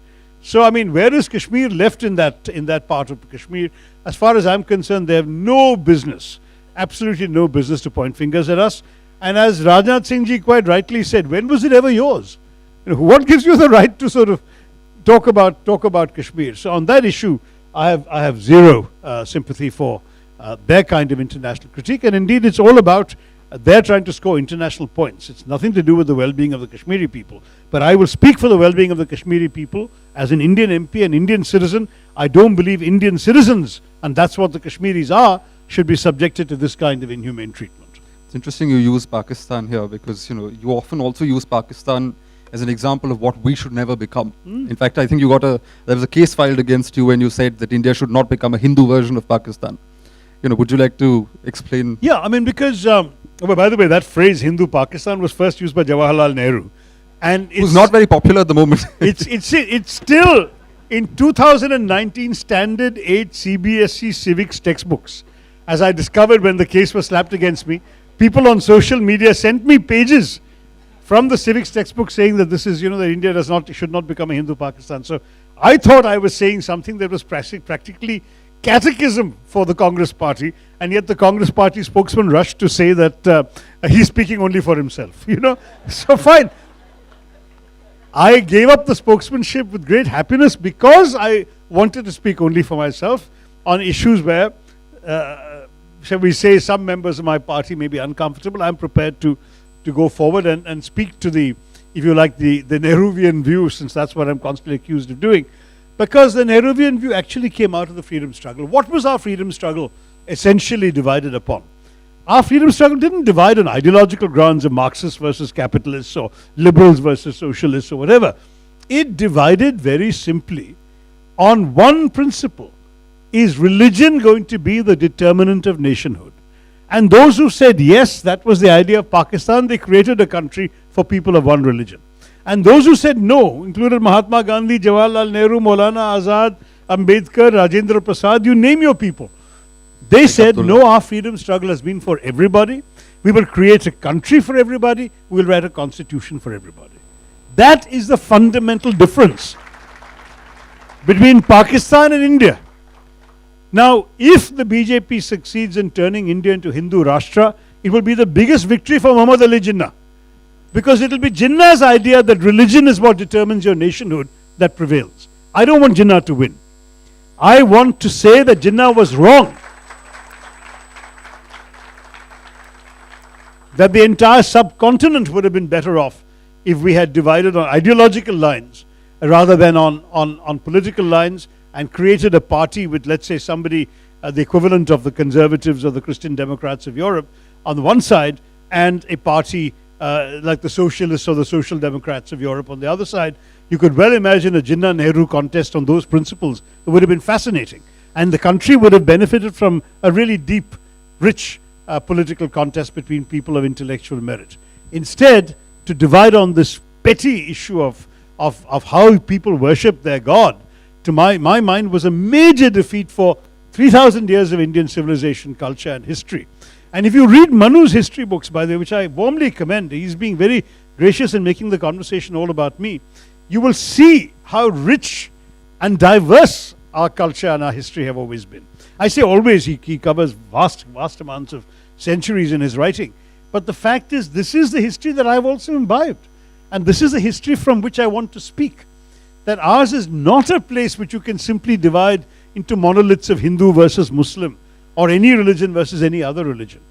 B: So, where is Kashmir left in that part of Kashmir? As far as I'm concerned, they have no business, absolutely no business to point fingers at us. And as Rajnath Singh ji quite rightly said, when was it ever yours? What gives you the right to sort of talk about Kashmir? So on that issue, I have zero sympathy for their kind of international critique. And indeed, it's all about they're trying to score international points. It's nothing to do with the well-being of the Kashmiri people. But I will speak for the well-being of the Kashmiri people as an Indian MP, an Indian citizen. I don't believe Indian citizens, and that's what the Kashmiris are, should be subjected to this kind of inhumane treatment.
A: It's interesting you use Pakistan here because, you often also use Pakistan as an example of what we should never become. In fact, I think there was a case filed against you when you said that India should not become a Hindu version of Pakistan. would you like to explain?
B: Yeah, I mean, because, by the way, that phrase Hindu Pakistan was first used by Jawaharlal Nehru. And
A: Who's not very popular at the moment.
B: it's still in 2019 standard 8 CBSE civics textbooks. As I discovered when the case was slapped against me, people on social media sent me pages from the civics textbook saying that this is, that India should not become a Hindu Pakistan. So I thought I was saying something that was practically catechism for the Congress party, and yet the Congress party spokesman rushed to say that he's speaking only for himself, So fine. I gave up the spokesmanship with great happiness because I wanted to speak only for myself on issues where, shall we say, some members of my party may be uncomfortable. I'm prepared to go forward and speak to the, if you like, the Nehruvian view, since that's what I'm constantly accused of doing. Because the Nehruvian view actually came out of the freedom struggle. What was our freedom struggle essentially divided upon? Our freedom struggle didn't divide on ideological grounds of Marxists versus capitalists or liberals versus socialists or whatever. It divided very simply on one principle. Is religion going to be the determinant of nationhood? And those who said yes, that was the idea of Pakistan, they created a country for people of one religion. And those who said no, included Mahatma Gandhi, Jawaharlal Nehru, Maulana Azad, Ambedkar, Rajendra Prasad, you name your people. They said, no, our freedom struggle has been for everybody. We will create a country for everybody. We will write a constitution for everybody. That is the fundamental difference between Pakistan and India. Now, if the BJP succeeds in turning India into Hindu Rashtra, it will be the biggest victory for Muhammad Ali Jinnah. Because it will be Jinnah's idea that religion is what determines your nationhood that prevails. I don't want Jinnah to win. I want to say that Jinnah was wrong. That the entire subcontinent would have been better off if we had divided on ideological lines rather than on political lines, and created a party with, let's say, somebody, the equivalent of the conservatives or the Christian Democrats of Europe on the one side, and a party like the socialists or the social democrats of Europe on the other side. You could well imagine a Jinnah-Nehru contest on those principles. It would have been fascinating. And the country would have benefited from a really deep, rich political contest between people of intellectual merit. Instead, to divide on this petty issue of how people worship their God, to my mind, was a major defeat for 3,000 years of Indian civilization, culture and history. And if you read Manu's history books, by the way, which I warmly commend, he's being very gracious in making the conversation all about me, you will see how rich and diverse our culture and our history have always been. I say always, he covers vast amounts of centuries in his writing. But the fact is, this is the history that I've also imbibed. And this is the history from which I want to speak. That ours is not a place which you can simply divide into monoliths of Hindu versus Muslim, or any religion versus any other religion.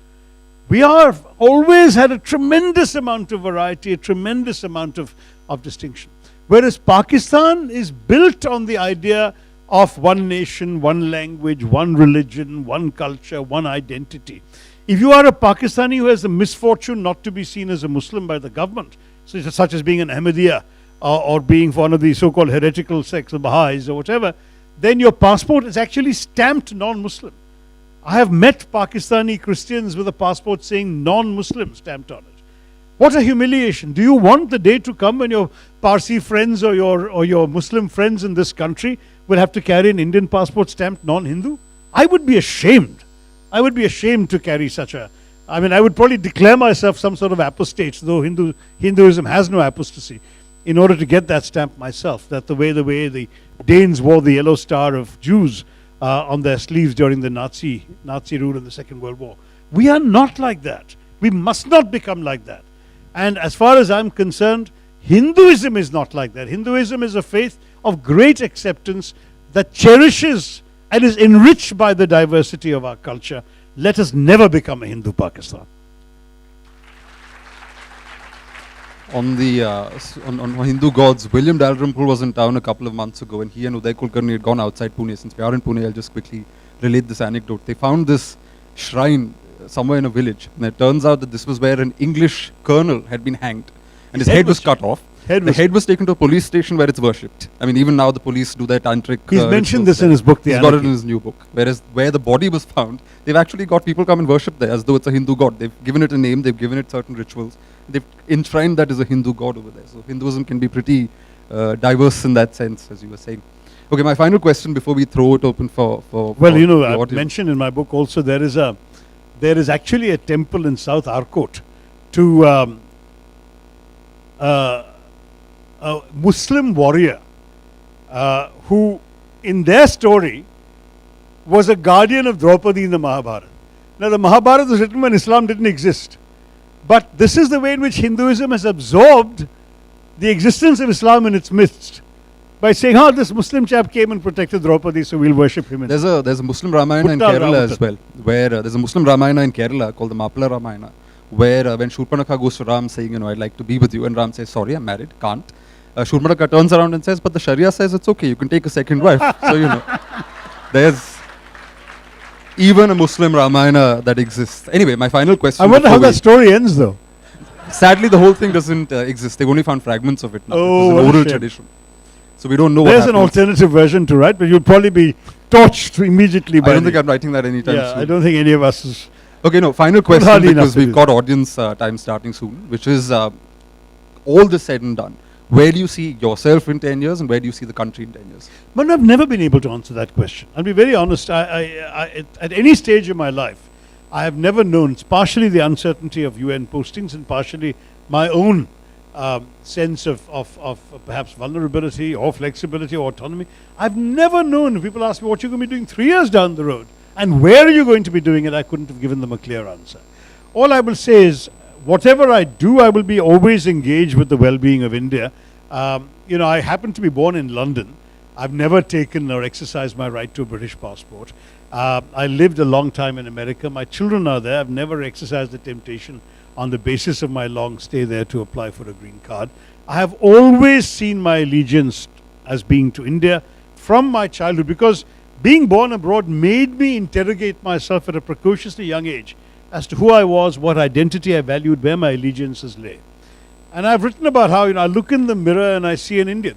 B: We are always had a tremendous amount of variety, a tremendous amount of distinction. Whereas Pakistan is built on the idea of one nation, one language, one religion, one culture, one identity. If you are a Pakistani who has the misfortune not to be seen as a Muslim by the government, such as being an Ahmadiyya or being one of the so-called heretical sects of Baha'is or whatever, then your passport is actually stamped non-Muslim. I have met Pakistani Christians with a passport saying non-Muslim stamped on it. What a humiliation. Do you want the day to come when your Parsi friends or your Muslim friends in this country will have to carry an Indian passport stamped non-Hindu? I would be ashamed. I would be ashamed to carry such a... I mean, I would probably declare myself some sort of apostate, though Hinduism has no apostasy, in order to get that stamp myself. That the way the Danes wore the yellow star of Jews on their sleeves during the Nazi rule in the Second World War. We are not like that. We must not become like that. And as far as I'm concerned, Hinduism is not like that. Hinduism is a faith of great acceptance that cherishes and is enriched by the diversity of our culture. Let us never become a Hindu Pakistan.
A: On the on Hindu gods, William Dalrymple was in town a couple of months ago, and he and Uday Kulkarni had gone outside Pune. Since we are in Pune, I'll just quickly relate this anecdote. They found this shrine somewhere in a village, and it turns out that this was where an English colonel had been hanged, and his head was cut off. The head was taken to a police station where it's worshipped. I mean, even now the police do their tantric.
B: He's mentioned this in his book, The
A: He's got it in his new book. Whereas where the body was found, they've actually got people come and worship there as though it's a Hindu god. They've given it a name, they've given it certain rituals. They've enshrined that as a Hindu god over there. So Hinduism can be pretty diverse in that sense, as you were saying. Okay, my final question before we throw it open for
B: well, you know,
A: the
B: I've
A: audience.
B: mentioned in my book also there is actually a temple in South Arcot to a Muslim warrior who, in their story, was a guardian of Draupadi in the Mahabharata. Now, the Mahabharata was written when Islam didn't exist. But this is the way in which Hinduism has absorbed the existence of Islam in its midst. By saying, oh, this Muslim chap came and protected Draupadi, so we'll worship him.
A: There's a Muslim Ramayana in Kerala as well, where there's a Muslim Ramayana in Kerala called the Mappala Ramayana, where when Shurpanakha goes to Ram saying, you know, I'd like to be with you, and Ram says, sorry, I'm married, can't. Shurpanakha turns around and says, but the Sharia says it's okay, you can take a second wife. So, you know, there's even a Muslim Ramayana that exists. Anyway, my final question.
B: I wonder how that story ends, though.
A: Sadly, the whole thing doesn't exist. They've only found fragments of it now.
B: Oh,
A: it's an oral tradition. So we don't know
B: There's
A: what
B: an
A: happens.
B: alternative version to write, but you'll probably be torched immediately by
A: I don't think I'm writing that anytime soon.
B: I don't think any of us is.
A: Okay, no, final question
B: hardly
A: because
B: enough to
A: we've
B: do.
A: got audience time starting soon, which is all this said and done. Where do you see yourself in 10 years and where do you see the country in 10 years?
B: But I've never been able to answer that question. I'll be very honest. I at any stage of my life, I have never known. It's partially the uncertainty of UN postings and partially my own sense of perhaps vulnerability or flexibility or autonomy. I've never known. If people ask me what you're going to be doing 3 years down the road and where are you going to be doing it, I couldn't have given them a clear answer. All I will say is, whatever I do, I will be always engaged with the well-being of India. You know, I happen to be born in London. I've never taken or exercised my right to a British passport. I lived a long time in America. My children are there. I've never exercised the temptation on the basis of my long stay there to apply for a green card. I have always seen my allegiance as being to India from my childhood, because being born abroad made me interrogate myself at a precociously young age as to who I was, what identity I valued, where my allegiances lay. And I've written about how, you know, I look in the mirror and I see an Indian.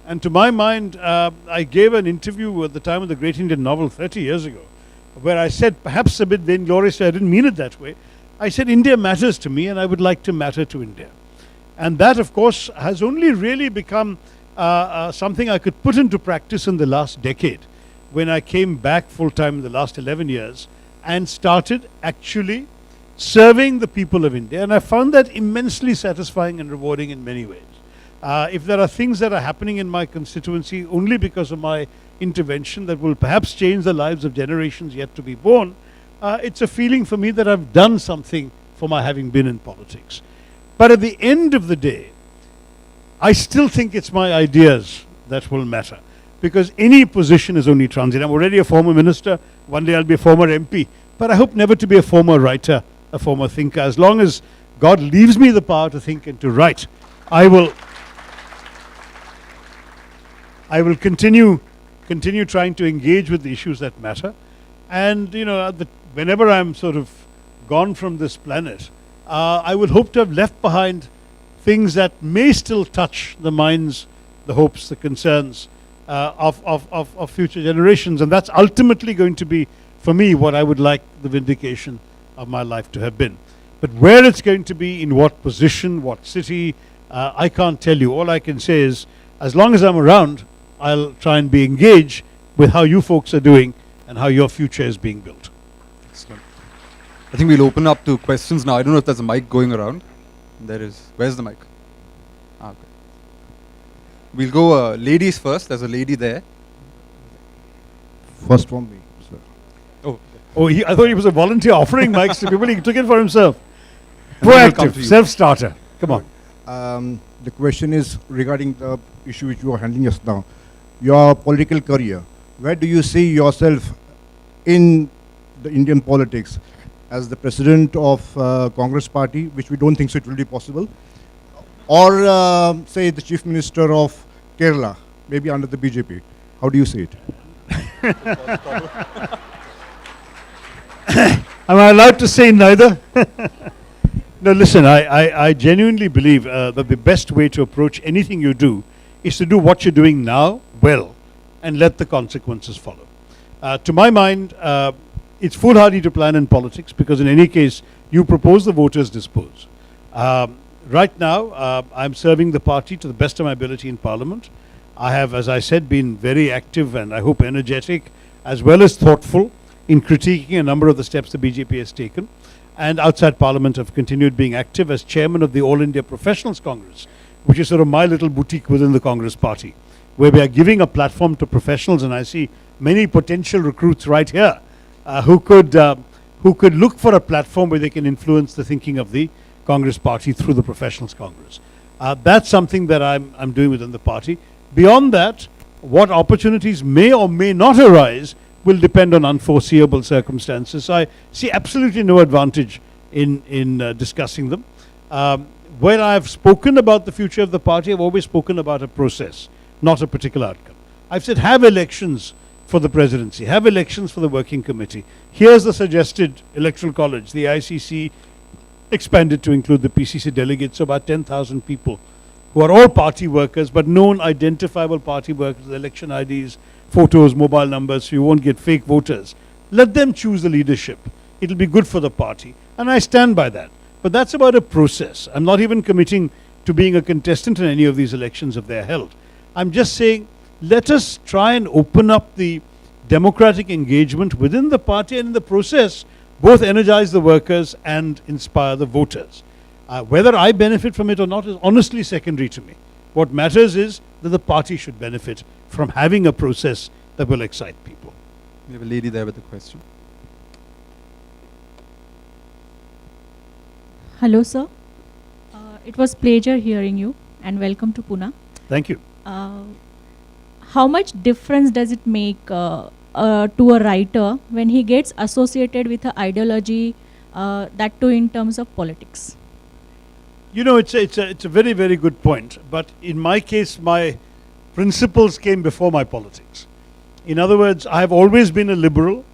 B: And to my mind, I gave an interview at the time of the Great Indian Novel 30 years ago, where I said, perhaps a bit vaingloriously, I didn't mean it that way, I said, India matters to me and I would like to matter to India. And that, of course, has only really become something I could put into practice in the last decade, when I came back full-time in the last 11 years and started actually serving the people of India. And I found that immensely satisfying and rewarding in many ways. If there are things that are happening in my constituency only because of my intervention that will perhaps change the lives of generations yet to be born, it's a feeling for me that I've done something for my having been in politics. But at the end of the day, I still think it's my ideas that will matter, because any position is only transient. I'm already a former minister. One day I'll be a former MP. But I hope never to be a former writer, a former thinker. As long as God leaves me the power to think and to write, I will continue trying to engage with the issues that matter. And, you know, whenever I'm sort of gone from this planet, I would hope to have left behind things that may still touch the minds, the hopes, the concerns of future generations. And that's ultimately going to be, for me, what I would like the vindication of my life to have been. But where it's going to be, in what position, what city, I can't tell you. All I can say is, as long as I'm around, I'll try and be engaged with how you folks are doing and how your future is being built.
A: Excellent. I think we'll open up to questions now. I don't know if there's a mic going around. There is. Where's the mic? Okay. We'll go ladies first. There's a lady there.
C: First from me, sir.
A: Oh,
B: Oh, I thought he was a volunteer offering mics to people. He took it for himself.
A: And then we'll come to
B: Proactive,
A: you.
B: self-starter. Come on.
C: The question is regarding the issue which you are handling just now. Your political career. Where do you see yourself in the Indian politics? As the president of Congress party, which we don't think so it will be possible, or say the chief minister of Kerala, maybe under the BJP. How do you see it?
B: Am I allowed to say neither? No, listen, I genuinely believe that the best way to approach anything you do is to do what you're doing now well and let the consequences follow. To my mind, it's foolhardy to plan in politics because in any case, you propose, the voters dispose. Right now, I'm serving the party to the best of my ability in Parliament. I have, as I said, been very active and I hope energetic as well as thoughtful in critiquing a number of the steps the BJP has taken. And outside Parliament, I've continued being active as chairman of the All India Professionals Congress, which is sort of my little boutique within the Congress party, where we are giving a platform to professionals, and I see many potential recruits right here who could look for a platform where they can influence the thinking of the Congress party through the Professionals Congress. That's something that I'm doing within the party. Beyond that, what opportunities may or may not arise will depend on unforeseeable circumstances. So I see absolutely no advantage in discussing them. When I've spoken about the future of the party, I've always spoken about a process, not a particular outcome. I've said have elections for the presidency, have elections for the working committee. Here's the suggested electoral college. The ICC expanded to include the PCC delegates, so about 10,000 people who are all party workers, but known identifiable party workers, election IDs, photos, mobile numbers, so you won't get fake voters. Let them choose the leadership. It'll be good for the party. And I stand by that. But that's about a process. I'm not even committing to being a contestant in any of these elections if they're held. I'm just saying, let us try and open up the democratic engagement within the party, and in the process, both energize the workers and inspire the voters. Whether I benefit from it or not is honestly secondary to me. What matters is that the party should benefit from having a process that will excite people.
A: We have a lady there with a question.
D: Hello, sir. It was pleasure hearing you, and welcome to Pune.
B: Thank you.
D: How much difference does it make to a writer when he gets associated with an ideology, that too in terms of politics?
B: You know, it's a very, very good point. But in my case, my principles came before my politics. In other words, I have always been a liberal.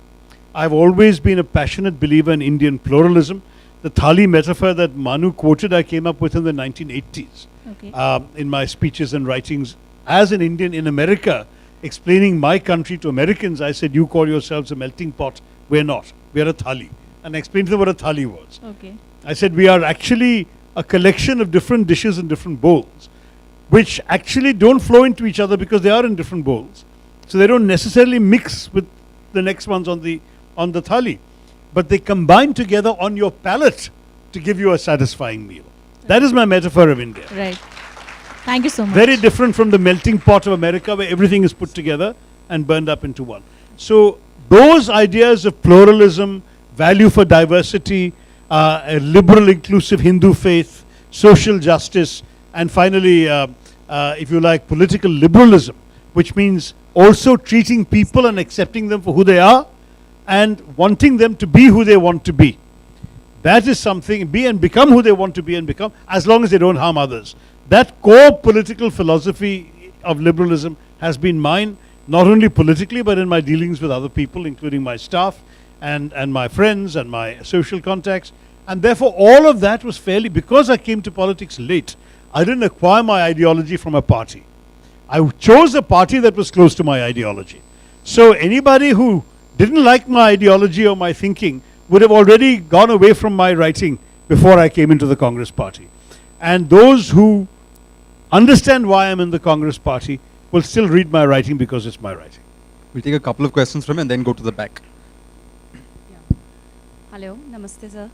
B: I've always been a passionate believer in Indian pluralism. The thali metaphor that Manu quoted, I came up with in the 1980s.
D: Okay.
B: In my speeches and writings. As an Indian in America, explaining my country to Americans, I said, you call yourselves a melting pot. We're not. We're a thali. And I explained to them what a thali was.
D: Okay.
B: I said, we are actually a collection of different dishes in different bowls, which actually don't flow into each other because they are in different bowls. So they don't necessarily mix with the next ones on the thali. But they combine together on your palate to give you a satisfying meal. That is my metaphor of India.
D: Right. Thank you so much.
B: Very different from the melting pot of America where everything is put together and burned up into one. So those ideas of pluralism, value for diversity, a liberal inclusive Hindu faith, social justice, and finally, if you like, political liberalism, which means also treating people and accepting them for who they are and wanting them to be who they want to be. That is something, be and become who they want to be and become, as long as they don't harm others. That core political philosophy of liberalism has been mine, not only politically, but in my dealings with other people, including my staff and my friends and my social contacts. And therefore, all of that was fairly, because I came to politics late, I didn't acquire my ideology from a party. I chose a party that was close to my ideology. So anybody who didn't like my ideology or my thinking would have already gone away from my writing before I came into the Congress party. And those who understand why I'm in the Congress party will still read my writing because it's my writing.
A: We'll take a couple of questions from him and then go to the back.
E: Yeah. Hello, namaste sir.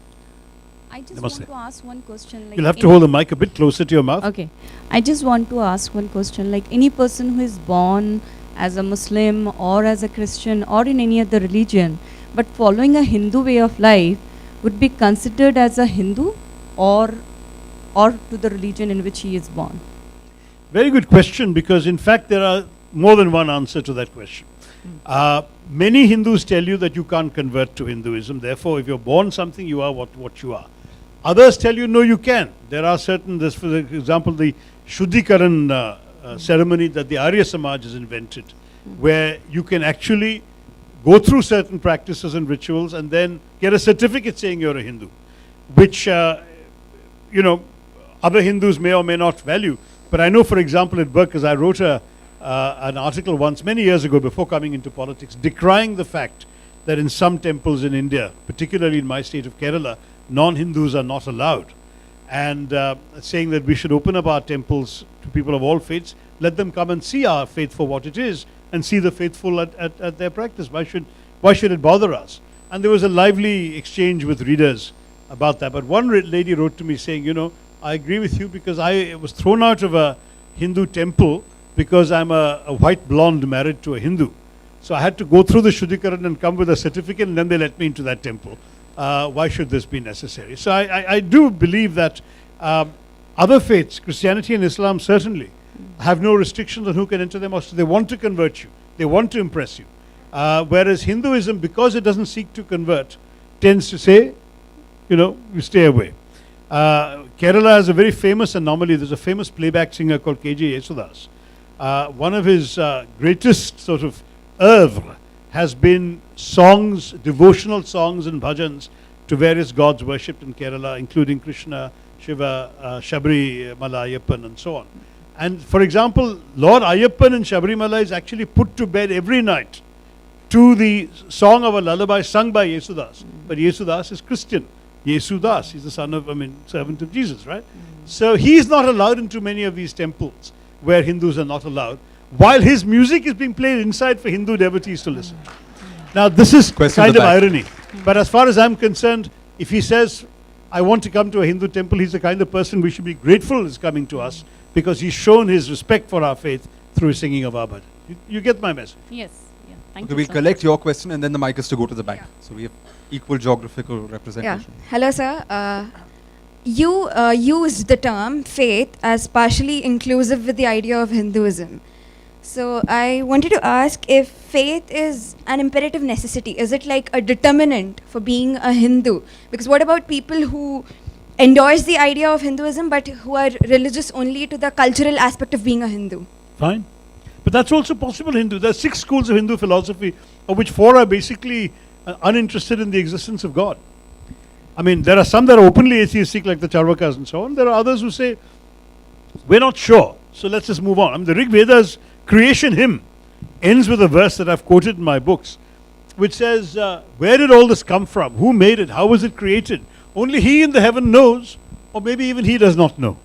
E: I just
B: Namaste.
E: want to ask one question. Like
B: You'll have to hold the mic a bit closer to your mouth.
E: Okay. I just want to ask one question. Like any person who is born as a Muslim or as a Christian or in any other religion, but following a Hindu way of life, would be considered as a Hindu or to the religion in which he is born?
B: Very good question, because in fact there are more than one answer to that question. Many Hindus tell you that you can't convert to Hinduism. Therefore, if you're born something, you are what you are. Others tell you, no, you can. There are certain, this, for example, the Shuddhikaran ceremony that the Arya Samaj has invented, where you can actually go through certain practices and rituals and then get a certificate saying you're a Hindu, which other Hindus may or may not value. But I know, for example, at work, because I wrote an article once, many years ago, before coming into politics, decrying the fact that in some temples in India, particularly in my state of Kerala, non-Hindus are not allowed. And saying that we should open up our temples to people of all faiths, let them come and see our faith for what it is, and see the faithful at their practice. Why should it bother us? And there was a lively exchange with readers about that. But one lady wrote to me saying, I agree with you, because I was thrown out of a Hindu temple because I'm a white blonde married to a Hindu. So I had to go through the Shuddhikaran and come with a certificate, and then they let me into that temple. Why should this be necessary? So I do believe that other faiths, Christianity and Islam certainly, have no restrictions on who can enter their mosque. They want to convert you. They want to impress you. Whereas Hinduism, because it doesn't seek to convert, tends to say, you stay away. Kerala has a very famous anomaly. There's a famous playback singer called K.J. Yesudas. One of his greatest sort of oeuvre has been songs, devotional songs and bhajans to various gods worshipped in Kerala, including Krishna, Shiva, Shabri Mala Ayyappan, and so on. And for example, Lord Ayyappan in Shabrimala is actually put to bed every night to the song of a lullaby sung by Yesudas. But Yesudas is Christian. Yesudas, he's the servant of Jesus, right? So he's not allowed into many of these temples where Hindus are not allowed, while his music is being played inside for Hindu devotees to listen. Now this is kind of irony. But as far as I'm concerned, if he says, I want to come to a Hindu temple, he's the kind of person we should be grateful is coming to us, because he's shown his respect for our faith through his singing of our bhajan. You get my message?
E: Yes. Yeah. Thank
A: Okay,
E: you.
A: we'll
E: So
A: collect your question, and then the mic is to go to the back. So we have equal geographical representation.
F: Hello, sir. You used the term faith as partially inclusive with the idea of Hinduism. So I wanted to ask if faith is an imperative necessity. Is it like a determinant for being a Hindu? Because what about people who endorse the idea of Hinduism but who are religious only to the cultural aspect of being a Hindu?
B: Fine. But that's also possible Hindu. There are 6 schools of Hindu philosophy, of which 4 are basically uninterested in the existence of God. I mean, there are some that are openly atheistic, like the Charvakas and so on. There are others who say, we're not sure, so let's just move on. I mean, the Rig Veda's creation hymn ends with a verse that I've quoted in my books, which says, where did all this come from? Who made it? How was it created? Only he in the heaven knows, or maybe even he does not know.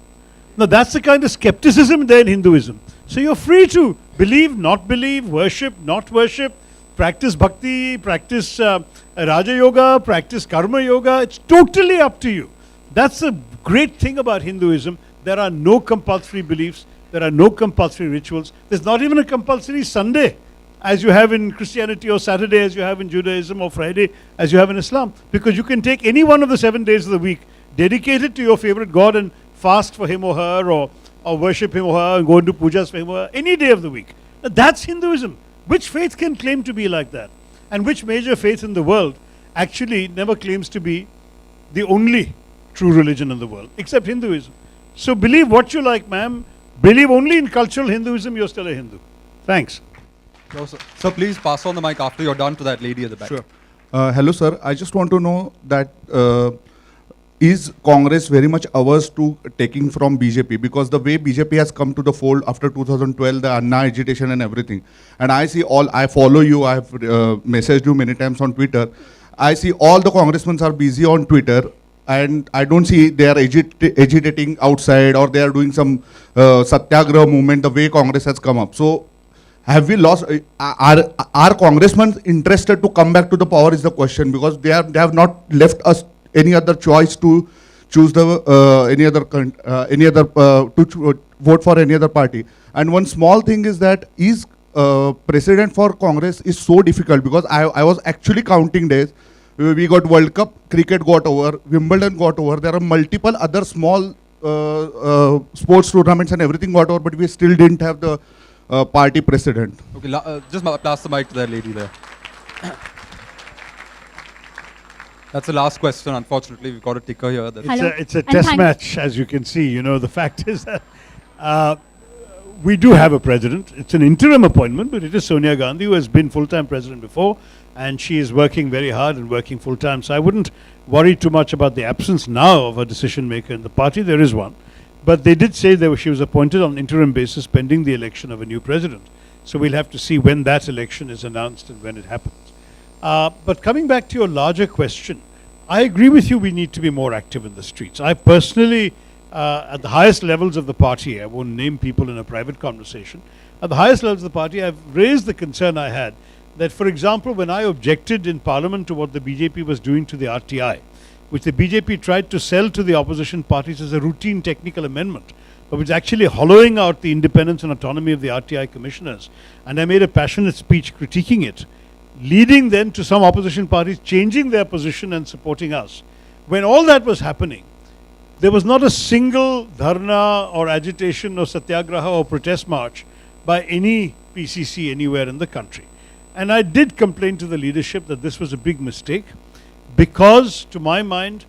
B: Now that's the kind of skepticism there in Hinduism. So you're free to believe, not believe, worship, not worship, practice bhakti, practice Raja Yoga, practice Karma Yoga. It's totally up to you. That's the great thing about Hinduism. There are no compulsory beliefs. There are no compulsory rituals. There's not even a compulsory Sunday as you have in Christianity, or Saturday as you have in Judaism, or Friday as you have in Islam. Because you can take any one of the 7 days of the week, dedicate it to your favorite God, and fast for him or her, or worship him or her, and go into pujas for him or her, any day of the week. Now, that's Hinduism. Which faith can claim to be like that? And which major faith in the world actually never claims to be the only true religion in the world, except Hinduism? So believe what you like, ma'am. Believe only in cultural Hinduism, you're still a Hindu. Thanks.
A: No, sir. Sir, please pass on the mic after you're done to that lady at the back.
G: Sure. Hello, sir. I just want to know that is Congress very much averse to taking from BJP? Because the way BJP has come to the fold after 2012, the Anna agitation and everything. And I follow you, I have messaged you many times on Twitter. I see all the congressmen are busy on Twitter, and I don't see they are agitating outside, or they are doing some satyagraha movement the way Congress has come up. So have we lost, are congressmen interested to come back to the power is the question, because they have not left us any other choice to choose the vote for any other party. And one small thing is that president for Congress is so difficult, because I was actually counting days. We got World Cup, cricket got over, Wimbledon got over. There are multiple other small sports tournaments and everything got over, but we still didn't have the party president.
A: Okay, just pass the mic to that lady there. That's the last question. Unfortunately, we've got a ticker here.
B: It's a test match, as you can see. The fact is that we do have a president. It's an interim appointment, but it is Sonia Gandhi, who has been full-time president before, and she is working very hard and working full-time. So I wouldn't worry too much about the absence now of a decision maker in the party. There is one. But they did say she was appointed on an interim basis pending the election of a new president. So we'll have to see when that election is announced and when it happens. But coming back to your larger question, I agree with you, we need to be more active in the streets. I personally, at the highest levels of the party, I won't name people in a private conversation, at the highest levels of the party, I've raised the concern I had that, for example, when I objected in Parliament to what the BJP was doing to the RTI, which the BJP tried to sell to the opposition parties as a routine technical amendment, but which is actually hollowing out the independence and autonomy of the RTI commissioners. And I made a passionate speech critiquing it, leading then to some opposition parties changing their position and supporting us. When all that was happening, there was not a single dharna or agitation or satyagraha or protest march by any PCC anywhere in the country. And I did complain to the leadership that this was a big mistake, because, to my mind,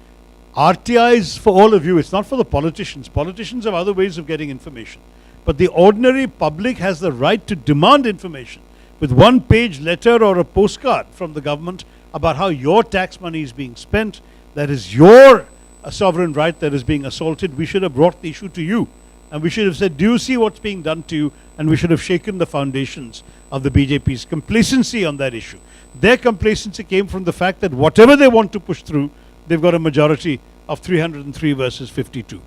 B: RTI is for all of you. It's not for the politicians. Politicians have other ways of getting information. But the ordinary public has the right to demand information with one-page letter or a postcard from the government about how your tax money is being spent. That is your sovereign right that is being assaulted. We should have brought the issue to you. And we should have said, do you see what's being done to you? And we should have shaken the foundations of the BJP's complacency on that issue. Their complacency came from the fact that whatever they want to push through, they've got a majority of 303 versus 52.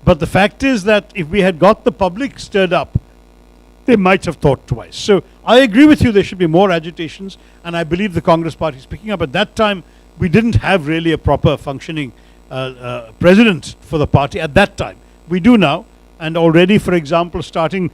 B: But the fact is that if we had got the public stirred up, they might have thought twice. So I agree with you, there should be more agitations, and I believe the Congress party is picking up. At that time, we didn't have really a proper functioning president for the party at that time. We do now, and already, for example, starting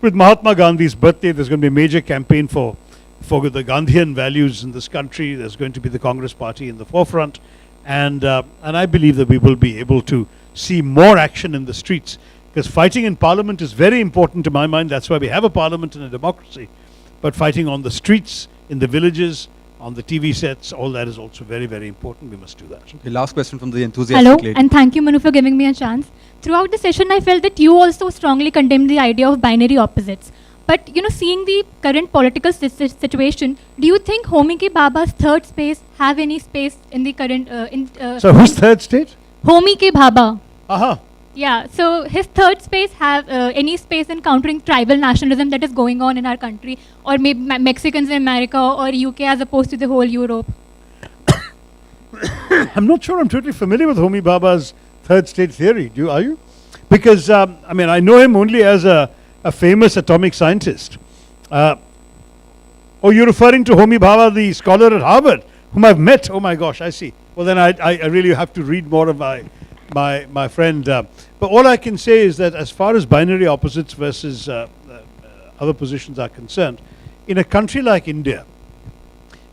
B: with Mahatma Gandhi's birthday, there's going to be a major campaign for the Gandhian values in this country. There's going to be the Congress party in the forefront, and I believe that we will be able to see more action in the streets, because fighting in parliament is very important to my mind. That's why we have a parliament and a democracy. But fighting on the streets, in the villages, on the TV sets, all that is also very, very important. We must do that.
A: Okay, last question from the enthusiastic
H: Hello,
A: lady.
H: and thank you, Manu, for giving me a chance. Throughout the session, I felt that you also strongly condemned the idea of binary opposites. But, seeing the current political situation, do you think Homi Ke Baba's third space have any space in the current...
B: So whose third state?
H: Homi Ke Baba.
B: Aha.
H: Yeah, so his third space have any space in countering tribal nationalism that is going on in our country, or maybe Mexicans in America or UK as opposed to the whole Europe?
B: I'm not sure I'm totally familiar with Homi Baba's third state theory. Are you? Because, I know him only as a famous atomic scientist. Oh, you're referring to Homi Baba, the scholar at Harvard, whom I've met? Oh my gosh, I see. Well, then I really have to read more of my friend. But all I can say is that as far as binary opposites versus other positions are concerned, in a country like India,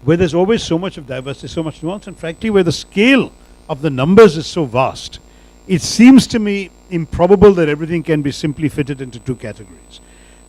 B: where there's always so much of diversity, so much nuance, and frankly, where the scale of the numbers is so vast, it seems to me improbable that everything can be simply fitted into two categories.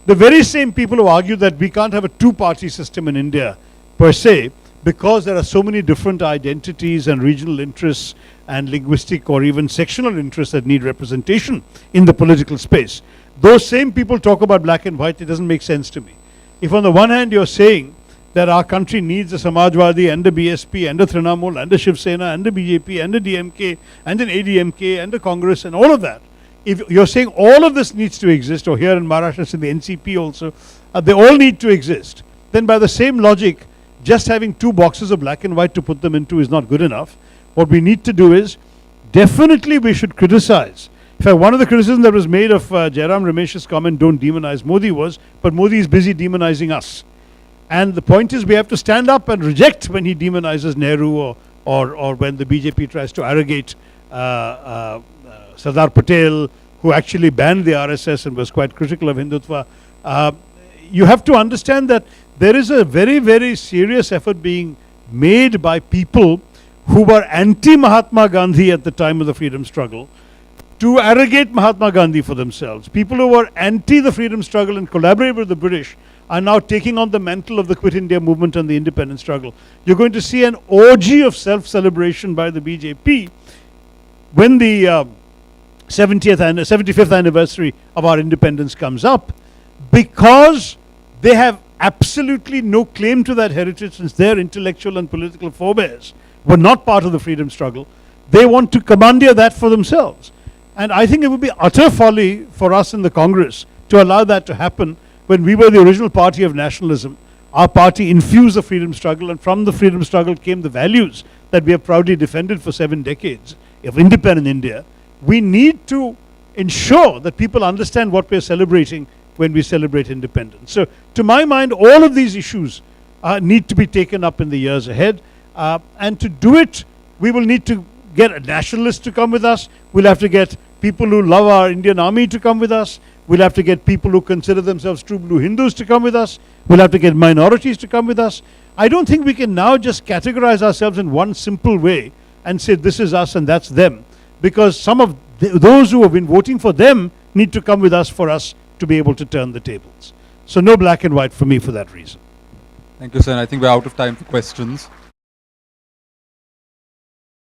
B: The very same people who argue that we can't have a two-party system in India, per se, because there are so many different identities and regional interests and linguistic or even sectional interests that need representation in the political space. Those same people talk about black and white. It doesn't make sense to me. If on the one hand you're saying that our country needs a Samajwadi and a BSP and a Trinamool and a Shiv Sena and a BJP and a DMK and an ADMK and a Congress and all of that, if you're saying all of this needs to exist, or here in Maharashtra it's in the NCP also, they all need to exist, then by the same logic, just having two boxes of black and white to put them into is not good enough. What we need to do is, definitely we should criticize. In fact, one of the criticisms that was made of Jairam Ramesh's comment, don't demonize Modi, was, but Modi is busy demonizing us. And the point is, we have to stand up and reject when he demonizes Nehru, or when the BJP tries to arrogate Sardar Patel, who actually banned the RSS and was quite critical of Hindutva. You have to understand that there is a very, very serious effort being made by people who were anti-Mahatma Gandhi at the time of the freedom struggle to arrogate Mahatma Gandhi for themselves. People who were anti the freedom struggle and collaborated with the British are now taking on the mantle of the Quit India movement and the independence struggle. You're going to see an orgy of self-celebration by the BJP when the 75th anniversary of our independence comes up. because they have absolutely no claim to that heritage, since their intellectual and political forebears were not part of the freedom struggle. They want to commandeer that for themselves. And I think it would be utter folly for us in the Congress to allow that to happen when we were the original party of nationalism. Our party infused the freedom struggle, and from the freedom struggle came the values that we have proudly defended for 7 decades of independent India. We need to ensure that people understand what we're celebrating when we celebrate independence. So, to my mind, all of these issues need to be taken up in the years ahead. And to do it, we will need to get nationalists to come with us. We'll have to get people who love our Indian army to come with us. We'll have to get people who consider themselves true blue Hindus to come with us. We'll have to get minorities to come with us. I don't think we can now just categorize ourselves in one simple way and say this is us and that's them, because some of those who have been voting for them need to come with us for us to be able to turn the tables. So no black and white for me for that reason.
A: Thank you, sir. I think we're out of time for questions.